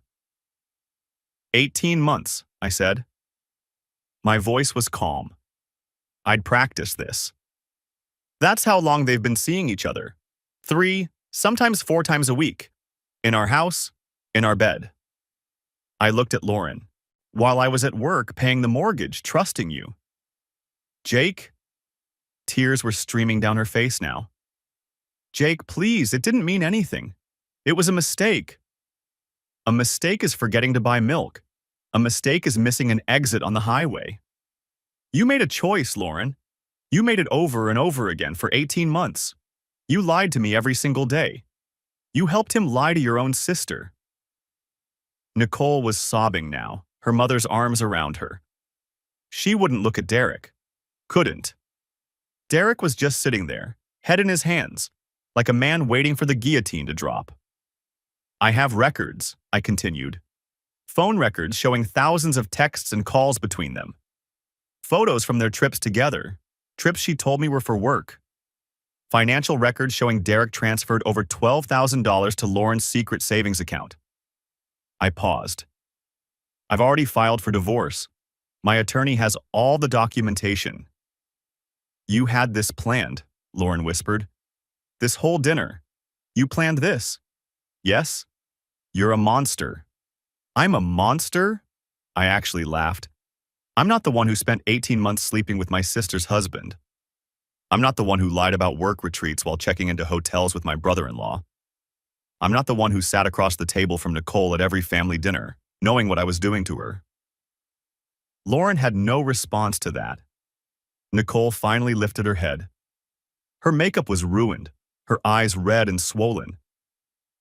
18 months, I said. My voice was calm. I'd practiced this. That's how long they've been seeing each other. 3, sometimes 4 times a week. In our house, in our bed. I looked at Lauren. While I was at work paying the mortgage, trusting you. Jake? Tears were streaming down her face now. Jake, please, it didn't mean anything. It was a mistake. A mistake is forgetting to buy milk. A mistake is missing an exit on the highway. You made a choice, Lauren. You made it over and over again for 18 months. You lied to me every single day. You helped him lie to your own sister. Nicole was sobbing now, her mother's arms around her. She wouldn't look at Derek. Couldn't. Derek was just sitting there, head in his hands, like a man waiting for the guillotine to drop. I have records, I continued. Phone records showing thousands of texts and calls between them. Photos from their trips together, trips she told me were for work. Financial records showing Derek transferred over $12,000 to Lauren's secret savings account. I paused. I've already filed for divorce. My attorney has all the documentation. You had this planned, Lauren whispered. This whole dinner. You planned this. Yes? You're a monster. I'm a monster? I actually laughed. I'm not the one who spent 18 months sleeping with my sister's husband. I'm not the one who lied about work retreats while checking into hotels with my brother-in-law. I'm not the one who sat across the table from Nicole at every family dinner, knowing what I was doing to her. Lauren had no response to that. Nicole finally lifted her head. Her makeup was ruined, her eyes red and swollen.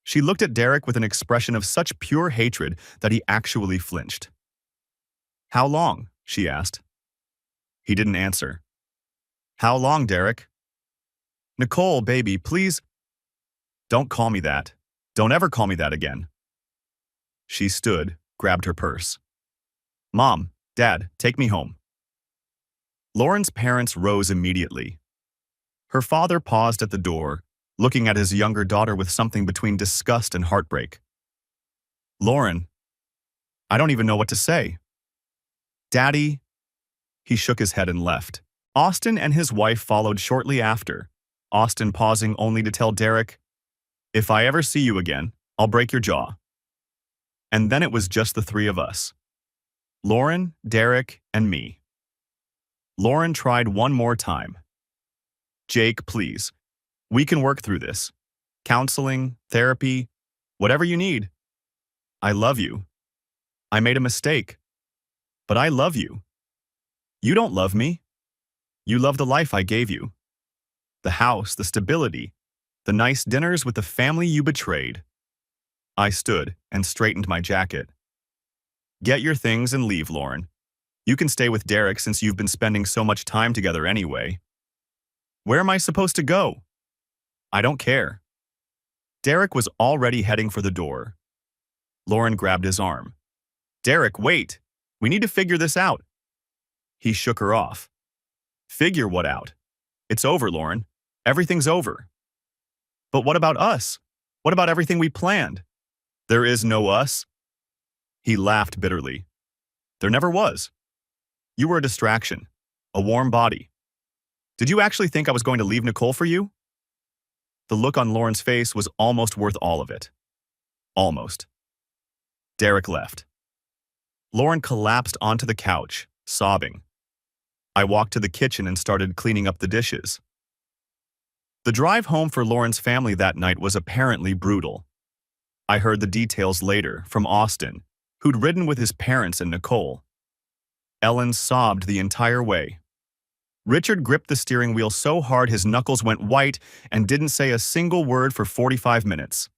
She looked at Derek with an expression of such pure hatred that he actually flinched. How long? She asked. He didn't answer. How long, Derek? Nicole, baby, please. Don't call me that. Don't ever call me that again. She stood, grabbed her purse. Mom, Dad, take me home. Lauren's parents rose immediately. Her father paused at the door, looking at his younger daughter with something between disgust and heartbreak. Lauren, I don't even know what to say. Daddy, he shook his head and left. Austin and his wife followed shortly after, Austin pausing only to tell Derek, if I ever see you again, I'll break your jaw. And then it was just the 3 of us. Lauren, Derek, and me. Lauren tried one more time. Jake, please. We can work through this. Counseling, therapy, whatever you need. I love you. I made a mistake. But I love you. You don't love me. You love the life I gave you. The house, the stability, the nice dinners with the family you betrayed. I stood and straightened my jacket. Get your things and leave, Lauren. You can stay with Derek since you've been spending so much time together anyway. Where am I supposed to go? I don't care. Derek was already heading for the door. Lauren grabbed his arm. Derek, wait. We need to figure this out. He shook her off. Figure what out? It's over, Lauren. Everything's over. But what about us? What about everything we planned? There is no us. He laughed bitterly. There never was. You were a distraction, a warm body. Did you actually think I was going to leave Nicole for you? The look on Lauren's face was almost worth all of it. Almost. Derek left. Lauren collapsed onto the couch, sobbing. I walked to the kitchen and started cleaning up the dishes. The drive home for Lauren's family that night was apparently brutal. I heard the details later from Austin, who'd ridden with his parents and Nicole. Ellen sobbed the entire way. Richard gripped the steering wheel so hard his knuckles went white and didn't say a single word for 45 minutes.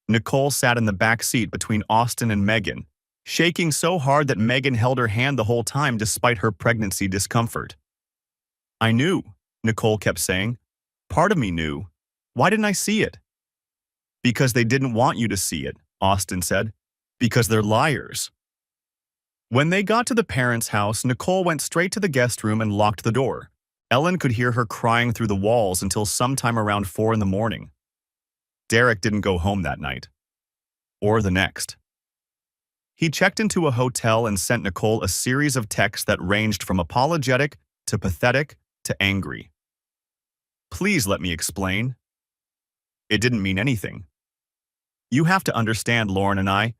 Nicole sat in the back seat between Austin and Megan, shaking so hard that Megan held her hand the whole time despite her pregnancy discomfort. I knew, Nicole kept saying. Part of me knew. Why didn't I see it? Because they didn't want you to see it, Austin said. Because they're liars. When they got to the parents' house, Nicole went straight to the guest room and locked the door. Ellen could hear her crying through the walls until sometime around 4 in the morning. Derek didn't go home that night. Or the next. He checked into a hotel and sent Nicole a series of texts that ranged from apologetic to pathetic to angry. Please let me explain. It didn't mean anything. You have to understand, Lauren and I.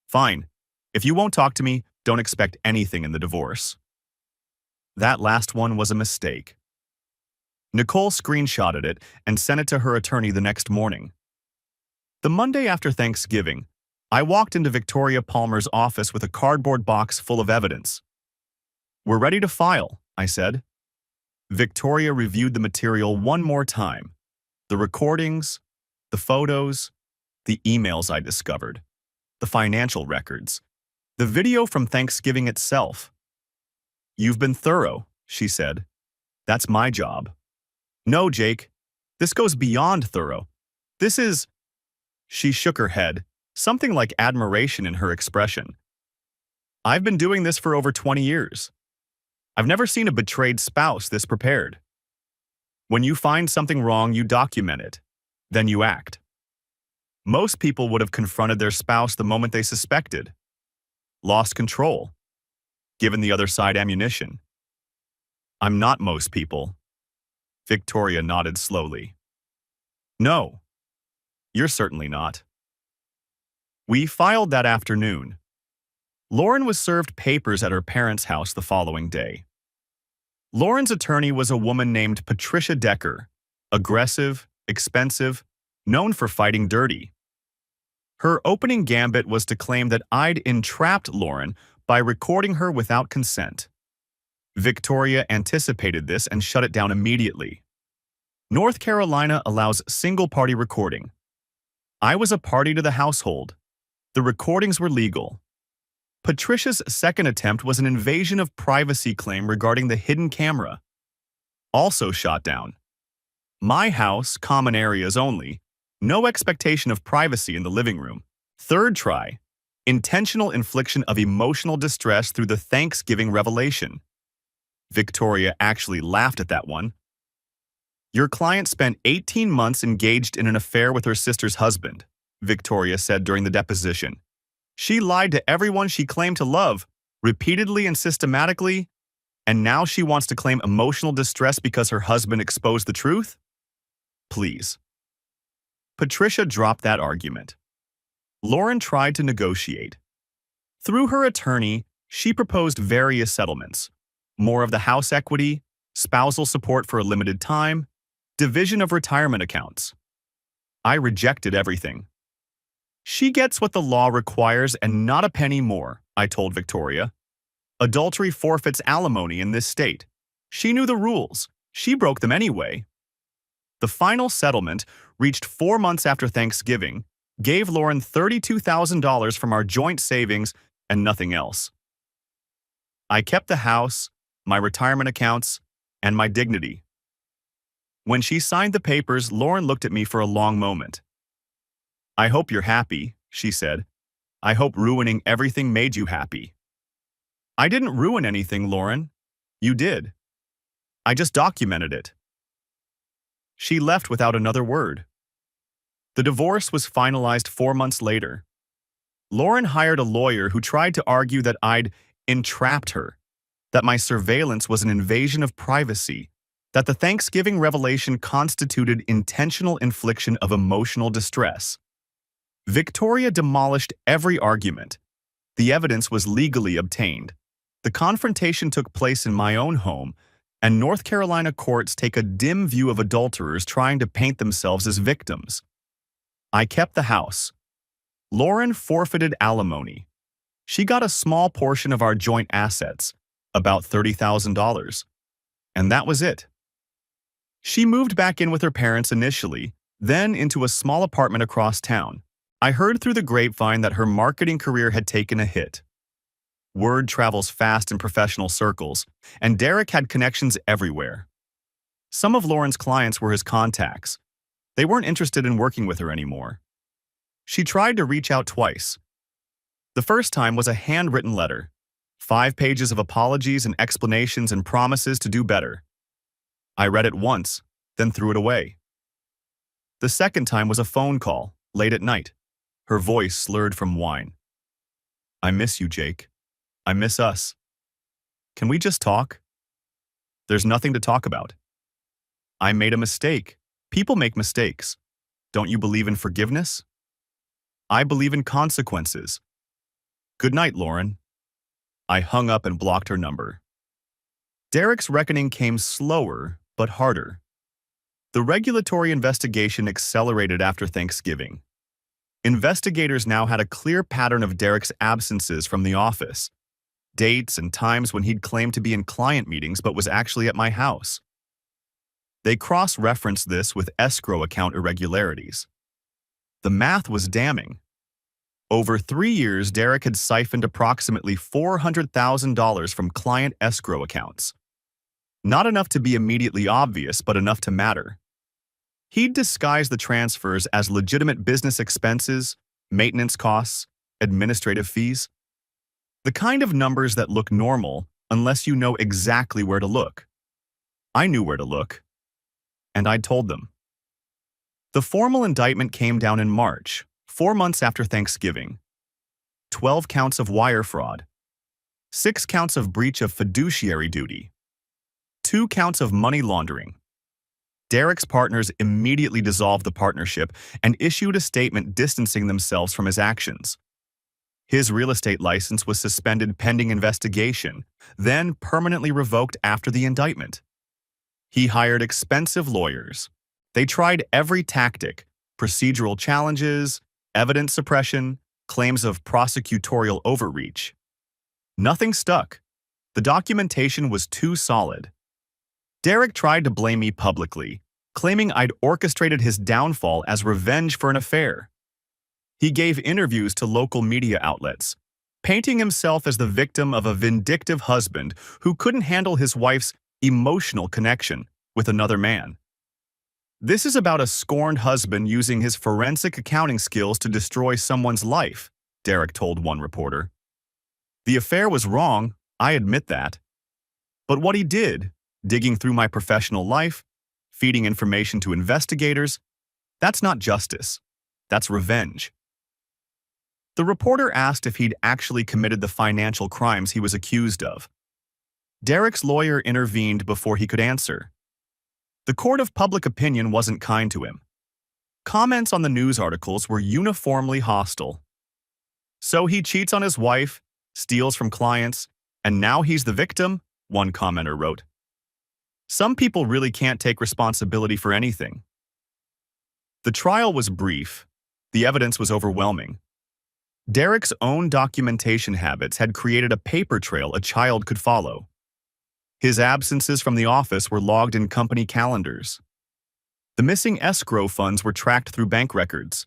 Fine. If you won't talk to me, don't expect anything in the divorce. That last one was a mistake. Nicole screenshotted it and sent it to her attorney the next morning. The Monday after Thanksgiving, I walked into Victoria Palmer's office with a cardboard box full of evidence. We're ready to file, I said. Victoria reviewed the material one more time. The recordings, the photos, the emails I discovered, the financial records, the video from Thanksgiving itself. You've been thorough, she said. That's my job. No, Jake. This goes beyond thorough. This is… She shook her head, something like admiration in her expression. I've been doing this for over 20 years. I've never seen a betrayed spouse this prepared. When you find something wrong, you document it. Then you act. Most people would have confronted their spouse the moment they suspected. Lost control. Given the other side ammunition. I'm not most people. Victoria nodded slowly. No. You're certainly not. We filed that afternoon. Lauren was served papers at her parents' house the following day. Lauren's attorney was a woman named Patricia Decker, aggressive, expensive, known for fighting dirty. Her opening gambit was to claim that I'd entrapped Lauren by recording her without consent. Victoria anticipated this and shut it down immediately. North Carolina allows single-party recording. I was a party to the household. The recordings were legal. Patricia's second attempt was an invasion of privacy claim regarding the hidden camera. Also shot down. My house, common areas only. No expectation of privacy in the living room. Third try. Intentional infliction of emotional distress through the Thanksgiving revelation. Victoria actually laughed at that one. Your client spent 18 months engaged in an affair with her sister's husband, Victoria said during the deposition. She lied to everyone she claimed to love, repeatedly and systematically, and now she wants to claim emotional distress because her husband exposed the truth? Please. Patricia dropped that argument. Lauren tried to negotiate. Through her attorney, she proposed various settlements. More of the house equity, spousal support for a limited time, division of retirement accounts. I rejected everything. She gets what the law requires and not a penny more, I told Victoria. Adultery forfeits alimony in this state. She knew the rules. She broke them anyway. The final settlement, reached 4 months after Thanksgiving, gave Lauren $32,000 from our joint savings and nothing else. I kept the house, my retirement accounts, and my dignity. When she signed the papers, Lauren looked at me for a long moment. I hope you're happy, she said. I hope ruining everything made you happy. I didn't ruin anything, Lauren. You did. I just documented it. She left without another word. The divorce was finalized 4 months later. Lauren hired a lawyer who tried to argue that I'd entrapped her, that my surveillance was an invasion of privacy, that the Thanksgiving revelation constituted intentional infliction of emotional distress. Victoria demolished every argument. The evidence was legally obtained. The confrontation took place in my own home, and North Carolina courts take a dim view of adulterers trying to paint themselves as victims. I kept the house. Lauren forfeited alimony. She got a small portion of our joint assets, about $30,000. And that was it. She moved back in with her parents initially, then into a small apartment across town. I heard through the grapevine that her marketing career had taken a hit. Word travels fast in professional circles, and Derek had connections everywhere. Some of Lauren's clients were his contacts. They weren't interested in working with her anymore. She tried to reach out twice. The first time was a handwritten letter, 5 pages of apologies and explanations and promises to do better. I read it once, then threw it away. The second time was a phone call, late at night, her voice slurred from wine. I miss you, Jake. I miss us. Can we just talk? There's nothing to talk about. I made a mistake. People make mistakes. Don't you believe in forgiveness? I believe in consequences. Good night, Lauren. I hung up and blocked her number. Derek's reckoning came slower, but harder. The regulatory investigation accelerated after Thanksgiving. Investigators now had a clear pattern of Derek's absences from the office, dates and times when he'd claimed to be in client meetings but was actually at my house. They cross-referenced this with escrow account irregularities. The math was damning. Over 3 years, Derek had siphoned approximately $400,000 from client escrow accounts. Not enough to be immediately obvious, but enough to matter. He'd disguised the transfers as legitimate business expenses, maintenance costs, administrative fees. The kind of numbers that look normal unless you know exactly where to look. I knew where to look, and I'd told them. The formal indictment came down in March, 4 months after Thanksgiving. 12 counts of wire fraud, 6 counts of breach of fiduciary duty, 2 counts of money laundering. Derek's partners immediately dissolved the partnership and issued a statement distancing themselves from his actions. His real estate license was suspended pending investigation, then permanently revoked after the indictment. He hired expensive lawyers. They tried every tactic: procedural challenges, evidence suppression, claims of prosecutorial overreach. Nothing stuck. The documentation was too solid. Derek tried to blame me publicly, claiming I'd orchestrated his downfall as revenge for an affair. He gave interviews to local media outlets, painting himself as the victim of a vindictive husband who couldn't handle his wife's emotional connection with another man. This is about a scorned husband using his forensic accounting skills to destroy someone's life, Derek told one reporter. The affair was wrong, I admit that. But what he did, digging through my professional life, feeding information to investigators, that's not justice. That's revenge. The reporter asked if he'd actually committed the financial crimes he was accused of. Derek's lawyer intervened before he could answer. The court of public opinion wasn't kind to him. Comments on the news articles were uniformly hostile. So he cheats on his wife, steals from clients, and now he's the victim, one commenter wrote. Some people really can't take responsibility for anything. The trial was brief. The evidence was overwhelming. Derek's own documentation habits had created a paper trail a child could follow. His absences from the office were logged in company calendars. The missing escrow funds were tracked through bank records.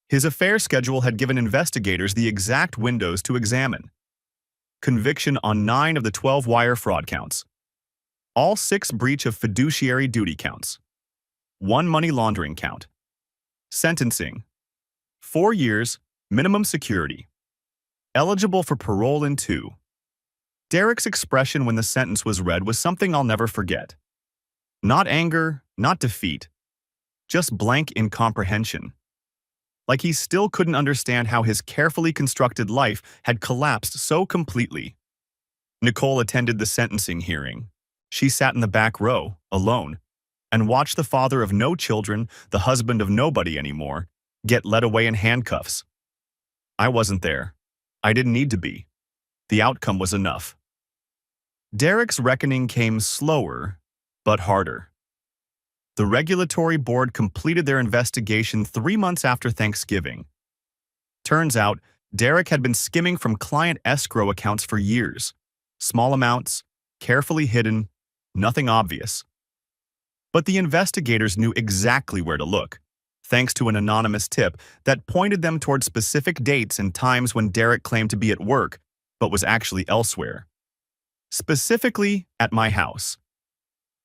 His affair schedule had given investigators the exact windows to examine. Conviction on 9 of the 12 wire fraud counts. All 6 breach of fiduciary duty counts. 1 money laundering count. Sentencing: 4 years, Minimum security. Eligible for parole in 2. Derek's expression when the sentence was read was something I'll never forget. Not anger, not defeat, just blank incomprehension. Like he still couldn't understand how his carefully constructed life had collapsed so completely. Nicole attended the sentencing hearing. She sat in the back row, alone, and watched the father of no children, the husband of nobody anymore, get led away in handcuffs. I wasn't there. I didn't need to be. The outcome was enough. Derek's reckoning came slower, but harder. The regulatory board completed their investigation 3 months after Thanksgiving. Turns out, Derek had been skimming from client escrow accounts for years. Small amounts, carefully hidden, nothing obvious. But the investigators knew exactly where to look, thanks to an anonymous tip that pointed them toward specific dates and times when Derek claimed to be at work, but was actually elsewhere. Specifically, at my house.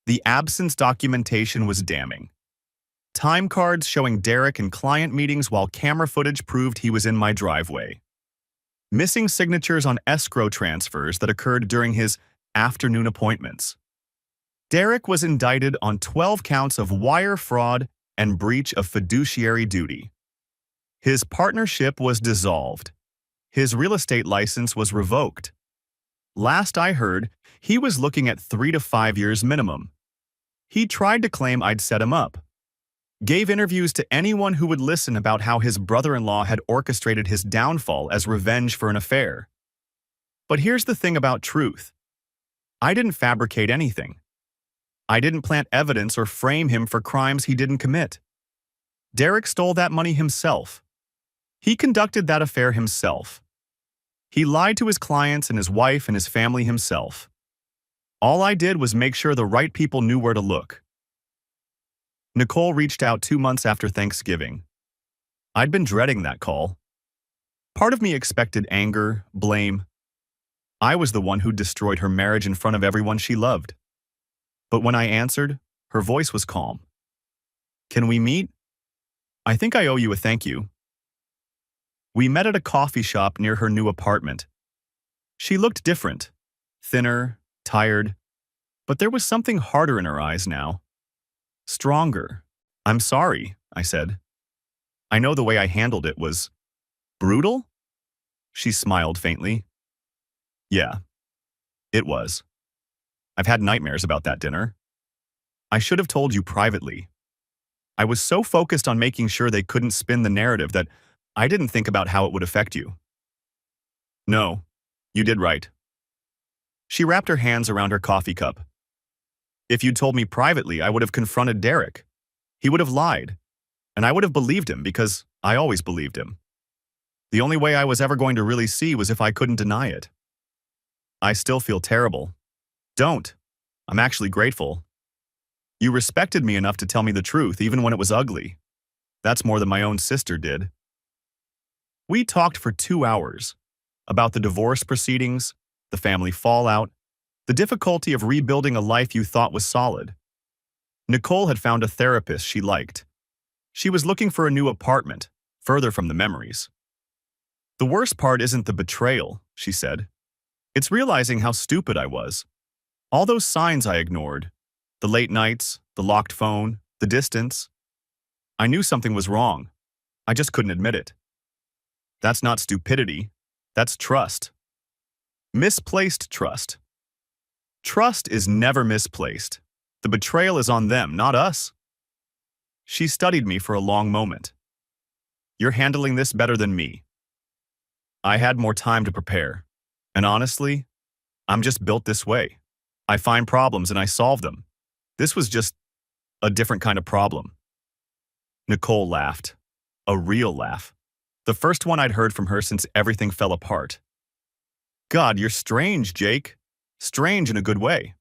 The absence documentation was damning. Time cards showing Derek in client meetings while camera footage proved he was in my driveway. Missing signatures on escrow transfers that occurred during his afternoon appointments. Derek was indicted on 12 counts of wire fraud and breach of fiduciary duty. His partnership was dissolved. His real estate license was revoked. Last I heard, he was looking at 3 to 5 years minimum. He tried to claim I'd set him up. Gave interviews to anyone who would listen about how his brother-in-law had orchestrated his downfall as revenge for an affair. But here's the thing about truth. I didn't fabricate anything. I didn't plant evidence or frame him for crimes he didn't commit. Derek stole that money himself. He conducted that affair himself. He lied to his clients and his wife and his family himself. All I did was make sure the right people knew where to look. Nicole reached out 2 months after Thanksgiving. I'd been dreading that call. Part of me expected anger, blame. I was the one who destroyed her marriage in front of everyone she loved. But when I answered, her voice was calm. Can we meet? I think I owe you a thank you. We met at a coffee shop near her new apartment. She looked different, thinner, tired, but there was something harder in her eyes now. Stronger. I'm sorry, I said. I know the way I handled it was brutal? She smiled faintly. Yeah, it was. I've had nightmares about that dinner. I should have told you privately. I was so focused on making sure they couldn't spin the narrative that I didn't think about how it would affect you. No, you did right. She wrapped her hands around her coffee cup. If you'd told me privately, I would have confronted Derek. He would have lied, and I would have believed him because I always believed him. The only way I was ever going to really see was if I couldn't deny it. I still feel terrible. Don't. I'm actually grateful. You respected me enough to tell me the truth, even when it was ugly. That's more than my own sister did. We talked for 2 hours about the divorce proceedings, the family fallout, the difficulty of rebuilding a life you thought was solid. Nicole had found a therapist she liked. She was looking for a new apartment, further from the memories. The worst part isn't the betrayal, she said. It's realizing how stupid I was. All those signs I ignored, the late nights, the locked phone, the distance. I knew something was wrong. I just couldn't admit it. That's not stupidity. That's trust. Misplaced trust. Trust is never misplaced. The betrayal is on them, not us. She studied me for a long moment. You're handling this better than me. I had more time to prepare. And honestly, I'm just built this way. I find problems and I solve them. This was just a different kind of problem. Nicole laughed. A real laugh. The first one I'd heard from her since everything fell apart. God, you're strange, Jake. Strange in a good way.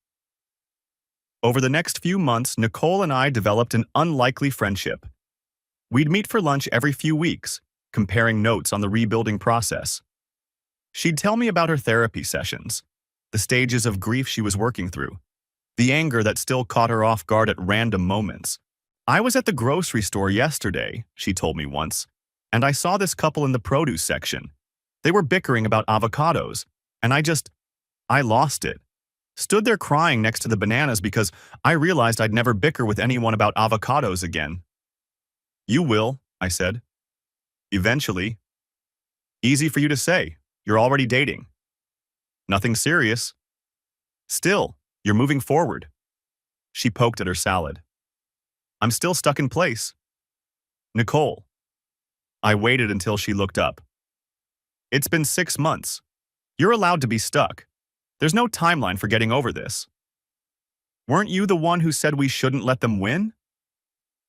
Over the next few months, Nicole and I developed an unlikely friendship. We'd meet for lunch every few weeks, comparing notes on the rebuilding process. She'd tell me about her therapy sessions, the stages of grief she was working through, the anger that still caught her off guard at random moments. I was at the grocery store yesterday, she told me once, and I saw this couple in the produce section. They were bickering about avocados, and I lost it. Stood there crying next to the bananas because I realized I'd never bicker with anyone about avocados again. You will, I said. Eventually. Easy for you to say. You're already dating. Nothing serious. Still, you're moving forward. She poked at her salad. I'm still stuck in place. Nicole. I waited until she looked up. It's been 6 months. You're allowed to be stuck. There's no timeline for getting over this. Weren't you the one who said we shouldn't let them win?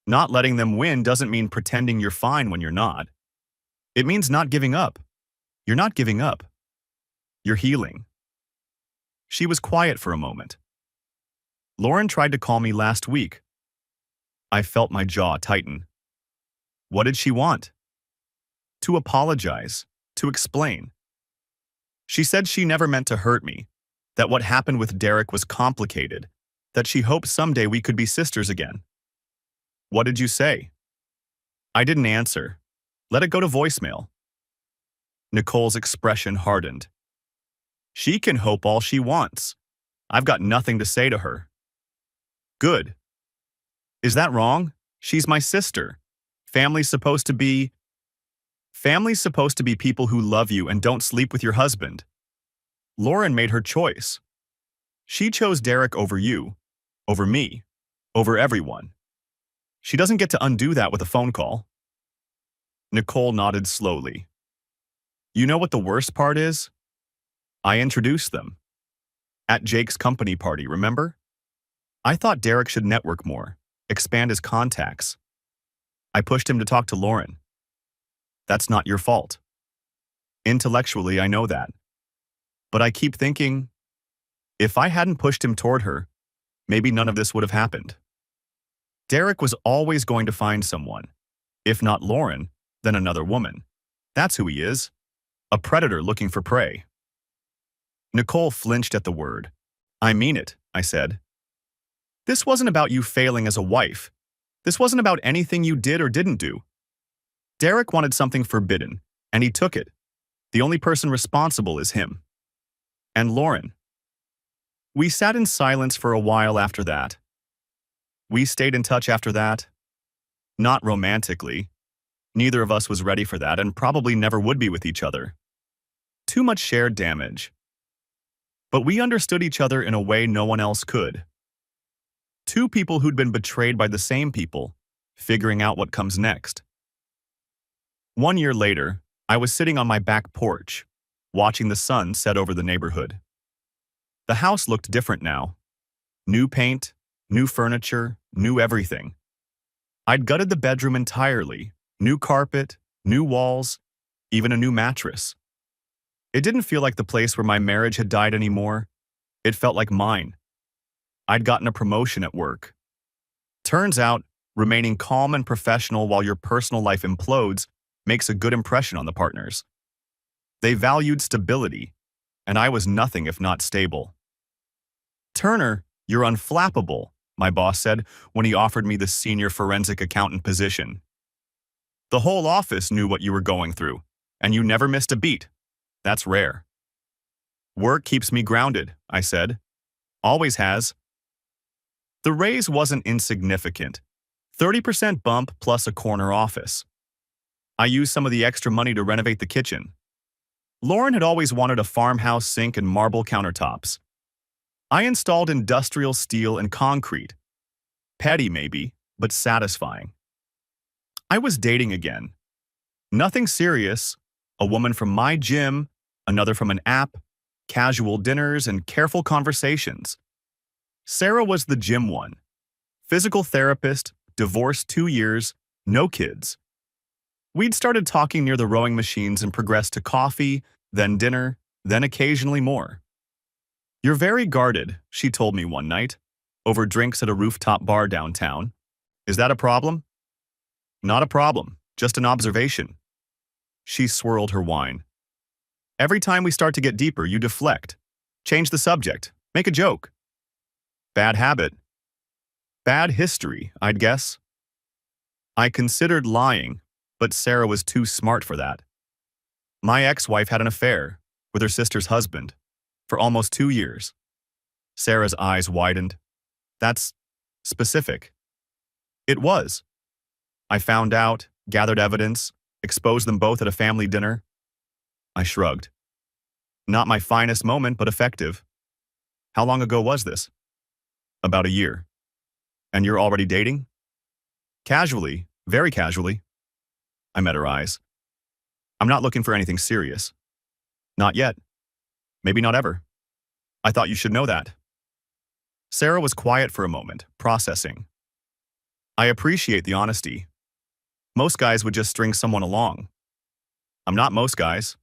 Not letting them win doesn't mean pretending you're fine when you're not. It means not giving up. You're not giving up. You're healing. She was quiet for a moment. Lauren tried to call me last week. I felt my jaw tighten. What did she want? To apologize, to explain. She said she never meant to hurt me, that what happened with Derek was complicated, that she hoped someday we could be sisters again. What did you say? I didn't answer. Let it go to voicemail. Nicole's expression hardened. She can hope all she wants. I've got nothing to say to her. Good. Is that wrong? She's my sister. Family's supposed to be people who love you and don't sleep with your husband. Lauren made her choice. She chose Derek over you, over me, over everyone. She doesn't get to undo that with a phone call. Nicole nodded slowly. You know what the worst part is? I introduced them. At Jake's company party, remember? I thought Derek should network more, expand his contacts. I pushed him to talk to Lauren. That's not your fault. Intellectually, I know that. But I keep thinking, if I hadn't pushed him toward her, maybe none of this would have happened. Derek was always going to find someone. If not Lauren, then another woman. That's who he is. A predator looking for prey. Nicole flinched at the word. I mean it, I said. This wasn't about you failing as a wife. This wasn't about anything you did or didn't do. Derek wanted something forbidden, and he took it. The only person responsible is him. And Lauren. We sat in silence for a while after that. We stayed in touch after that. Not romantically. Neither of us was ready for that and probably never would be with each other. Too much shared damage. But we understood each other in a way no one else could. Two people who'd been betrayed by the same people, figuring out what comes next. 1 year later, I was sitting on my back porch, watching the sun set over the neighborhood. The house looked different now. New paint, new furniture, new everything. I'd gutted the bedroom entirely, new carpet, new walls, even a new mattress. It didn't feel like the place where my marriage had died anymore. It felt like mine. I'd gotten a promotion at work. Turns out, remaining calm and professional while your personal life implodes makes a good impression on the partners. They valued stability, and I was nothing if not stable. Turner, you're unflappable, my boss said when he offered me the senior forensic accountant position. The whole office knew what you were going through, and you never missed a beat. That's rare. Work keeps me grounded, I said. Always has. The raise wasn't insignificant. 30% bump plus a corner office. I used some of the extra money to renovate the kitchen. Lauren had always wanted a farmhouse sink and marble countertops. I installed industrial steel and concrete. Petty maybe, but satisfying. I was dating again. Nothing serious. A woman from my gym, another from an app, casual dinners and careful conversations. Sarah was the gym one. Physical therapist, divorced 2 years, no kids. We'd started talking near the rowing machines and progressed to coffee, then dinner, then occasionally more. You're very guarded, she told me one night, over drinks at a rooftop bar downtown. Is that a problem? Not a problem, just an observation. She swirled her wine. Every time we start to get deeper, you deflect. Change the subject. Make a joke. Bad habit. Bad history, I'd guess. I considered lying, But Sarah was too smart for that. My ex-wife had an affair with her sister's husband for almost 2 years. Sarah's eyes widened. That's specific. It was. I found out, gathered evidence, exposed them both at a family dinner. I shrugged. Not my finest moment, but effective. How long ago was this? About a year. And you're already dating? Casually, very casually. I met her eyes. I'm not looking for anything serious. Not yet. Maybe not ever. I thought you should know that. Sarah was quiet for a moment, processing. I appreciate the honesty. Most guys would just string someone along. I'm not most guys.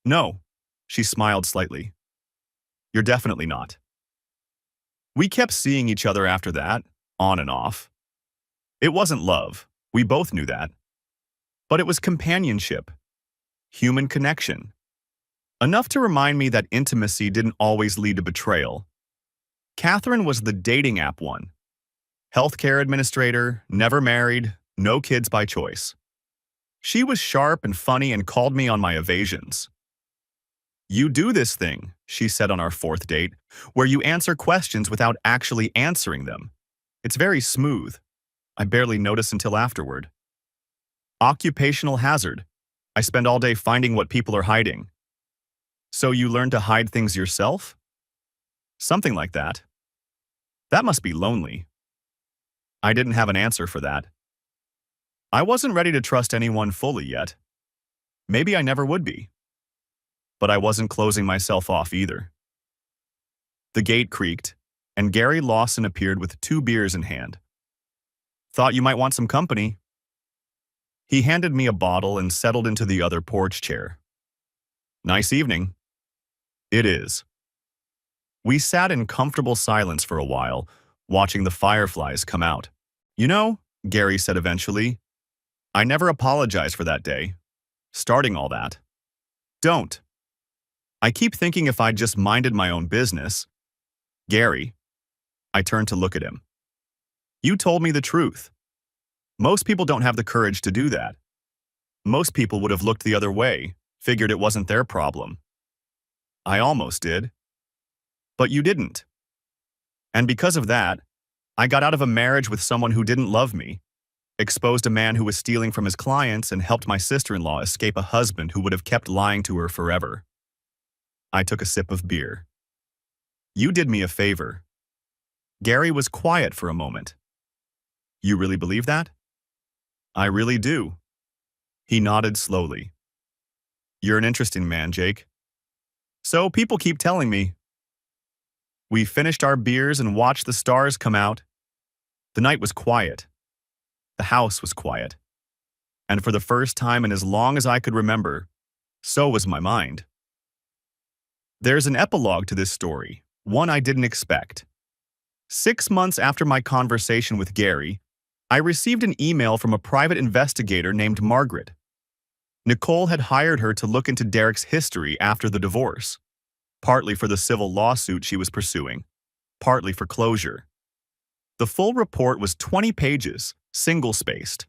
No, she smiled slightly. You're definitely not. We kept seeing each other after that, on and off. It wasn't love, we both knew that. But it was companionship, human connection. Enough to remind me that intimacy didn't always lead to betrayal. Catherine was the dating app one. Healthcare administrator, never married, no kids by choice. She was sharp and funny and called me on my evasions. You do this thing, she said on our 4th date, where you answer questions without actually answering them. It's very smooth. I barely notice until afterward. Occupational hazard. I spend all day finding what people are hiding. So you learn to hide things yourself? Something like that. That must be lonely. I didn't have an answer for that. I wasn't ready to trust anyone fully yet. Maybe I never would be. But I wasn't closing myself off either. The gate creaked, and Gary Lawson appeared with 2 beers in hand. Thought you might want some company. He handed me a bottle and settled into the other porch chair. Nice evening. It is. We sat in comfortable silence for a while, watching the fireflies come out. You know, Gary said eventually, I never apologized for that day. Starting all that. Don't. I keep thinking if I'd just minded my own business. Gary. I turned to look at him. You told me the truth. Most people don't have the courage to do that. Most people would have looked the other way, figured it wasn't their problem. I almost did. But you didn't. And because of that, I got out of a marriage with someone who didn't love me, exposed a man who was stealing from his clients, and helped my sister-in-law escape a husband who would have kept lying to her forever. I took a sip of beer. You did me a favor. Gary was quiet for a moment. You really believe that? I really do. He nodded slowly. You're an interesting man, Jake. So people keep telling me. We finished our beers and watched the stars come out. The night was quiet. The house was quiet. And for the first time in as long as I could remember, so was my mind. There's an epilogue to this story, one I didn't expect. 6 months after my conversation with Gary, I received an email from a private investigator named Margaret. Nicole had hired her to look into Derek's history after the divorce, partly for the civil lawsuit she was pursuing, partly for closure. The full report was 20 pages, single-spaced.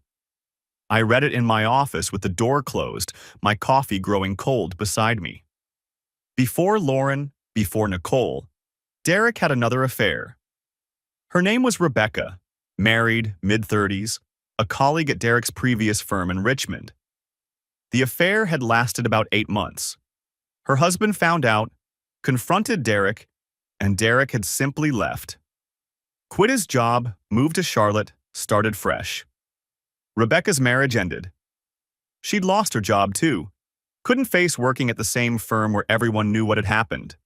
I read it in my office with the door closed, my coffee growing cold beside me. Before Lauren, before Nicole, Derek had another affair. Her name was Rebecca, married, mid-30s, a colleague at Derek's previous firm in Richmond. The affair had lasted about 8 months. Her husband found out, confronted Derek, and Derek had simply left. Quit his job, moved to Charlotte, started fresh. Rebecca's marriage ended. She'd lost her job too. Couldn't face working at the same firm where everyone knew what had happened.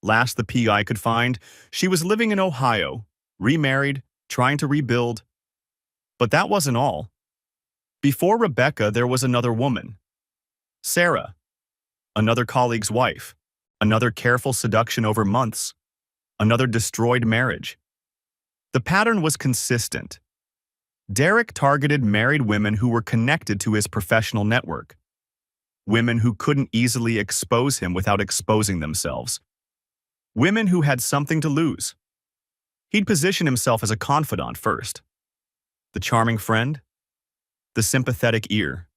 Last the PI could find, she was living in Ohio, remarried, trying to rebuild. But that wasn't all. Before Rebecca, there was another woman. Sarah, another colleague's wife, another careful seduction over months, another destroyed marriage. The pattern was consistent. Derek targeted married women who were connected to his professional network. Women who couldn't easily expose him without exposing themselves. Women who had something to lose. He'd position himself as a confidant first. The charming friend? the sympathetic ear.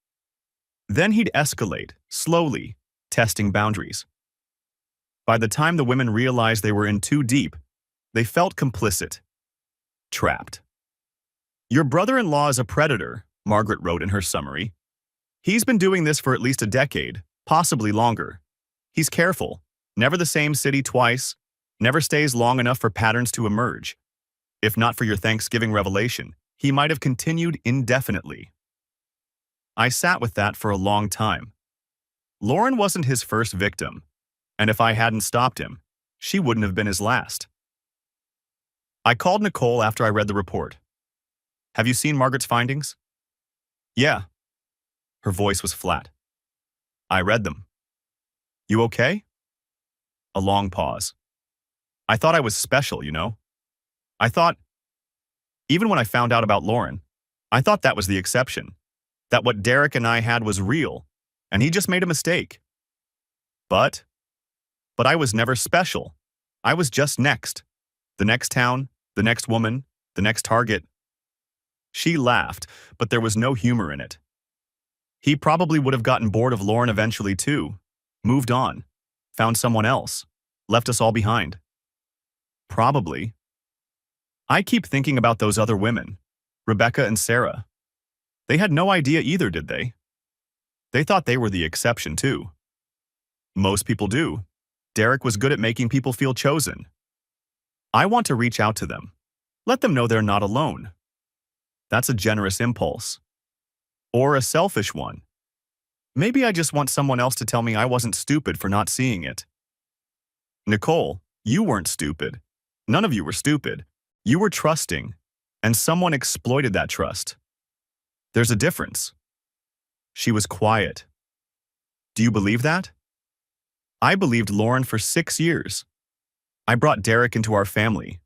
Then he'd escalate, slowly, testing boundaries. By the time the women realized they were in too deep, they felt complicit, trapped. "Your brother-in-law is a predator," Margaret wrote in her summary. "He's been doing this for at least a decade, possibly longer. He's careful, never the same city twice, never stays long enough for patterns to emerge. If not for your Thanksgiving revelation, he might have continued indefinitely." I sat with that for a long time. Lauren wasn't his first victim, and if I hadn't stopped him, she wouldn't have been his last. I called Nicole after I read the report. "Have you seen Margaret's findings?" "Yeah." Her voice was flat. "I read them." "You okay?" A long pause. "I thought I was special, you know? I thought, even when I found out about Lauren, I thought that was the exception, that what Derek and I had was real, and he just made a mistake. But I was never special. I was just next. The next town, the next woman, the next target." She laughed, but there was no humor in it. "He probably would have gotten bored of Lauren eventually too, moved on, found someone else, left us all behind." "Probably." I keep thinking about those other women, Rebecca and Sarah. They had no idea either, did they? They thought they were the exception too. Most people do. Derek was good at making people feel chosen. I want to reach out to them. Let them know they're not alone. That's a generous impulse. Or a selfish one. Maybe I just want someone else to tell me I wasn't stupid for not seeing it. Nicole, you weren't stupid. None of you were stupid. You were trusting, and someone exploited that trust. There's a difference. She was quiet. Do you believe that? I believed Lauren for 6 years. I brought Derek into our family.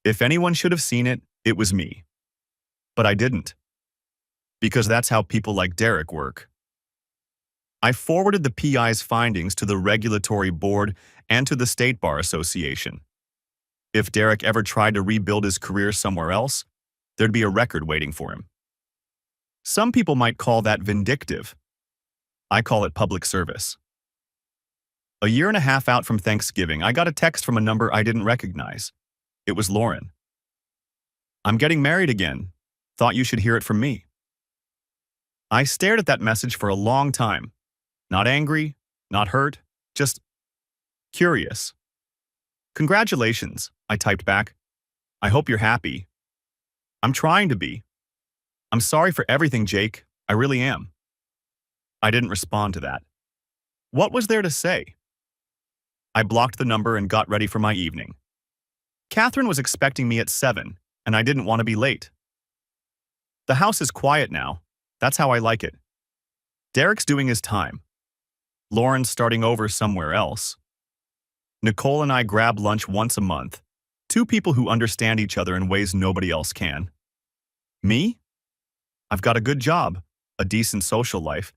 If anyone should have seen it, it was me. But I didn't. Because that's how people like Derek work. I forwarded the PI's findings to the Regulatory Board and to the State Bar Association. If Derek ever tried to rebuild his career somewhere else, there'd be a record waiting for him. Some people might call that vindictive. I call it public service. A year and a half out from Thanksgiving, I got a text from a number I didn't recognize. It was Lauren. "I'm getting married again. Thought you should hear it from me." I stared at that message for a long time. Not angry, not hurt, just curious. "Congratulations," I typed back. "I hope you're happy." "I'm trying to be. I'm sorry for everything, Jake. I really am." I didn't respond to that. What was there to say? I blocked the number and got ready for my evening. Catherine was expecting me at 7, and I didn't want to be late. The house is quiet now. That's how I like it. Derek's doing his time. Lauren's starting over somewhere else. Nicole and I grab lunch once a month. 2 people who understand each other in ways nobody else can. Me? I've got a good job, a decent social life,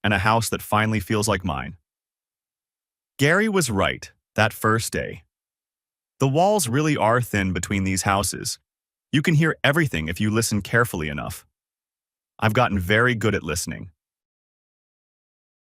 and a house that finally feels like mine. Gary was right that first day. The walls really are thin between these houses. You can hear everything if you listen carefully enough. I've gotten very good at listening.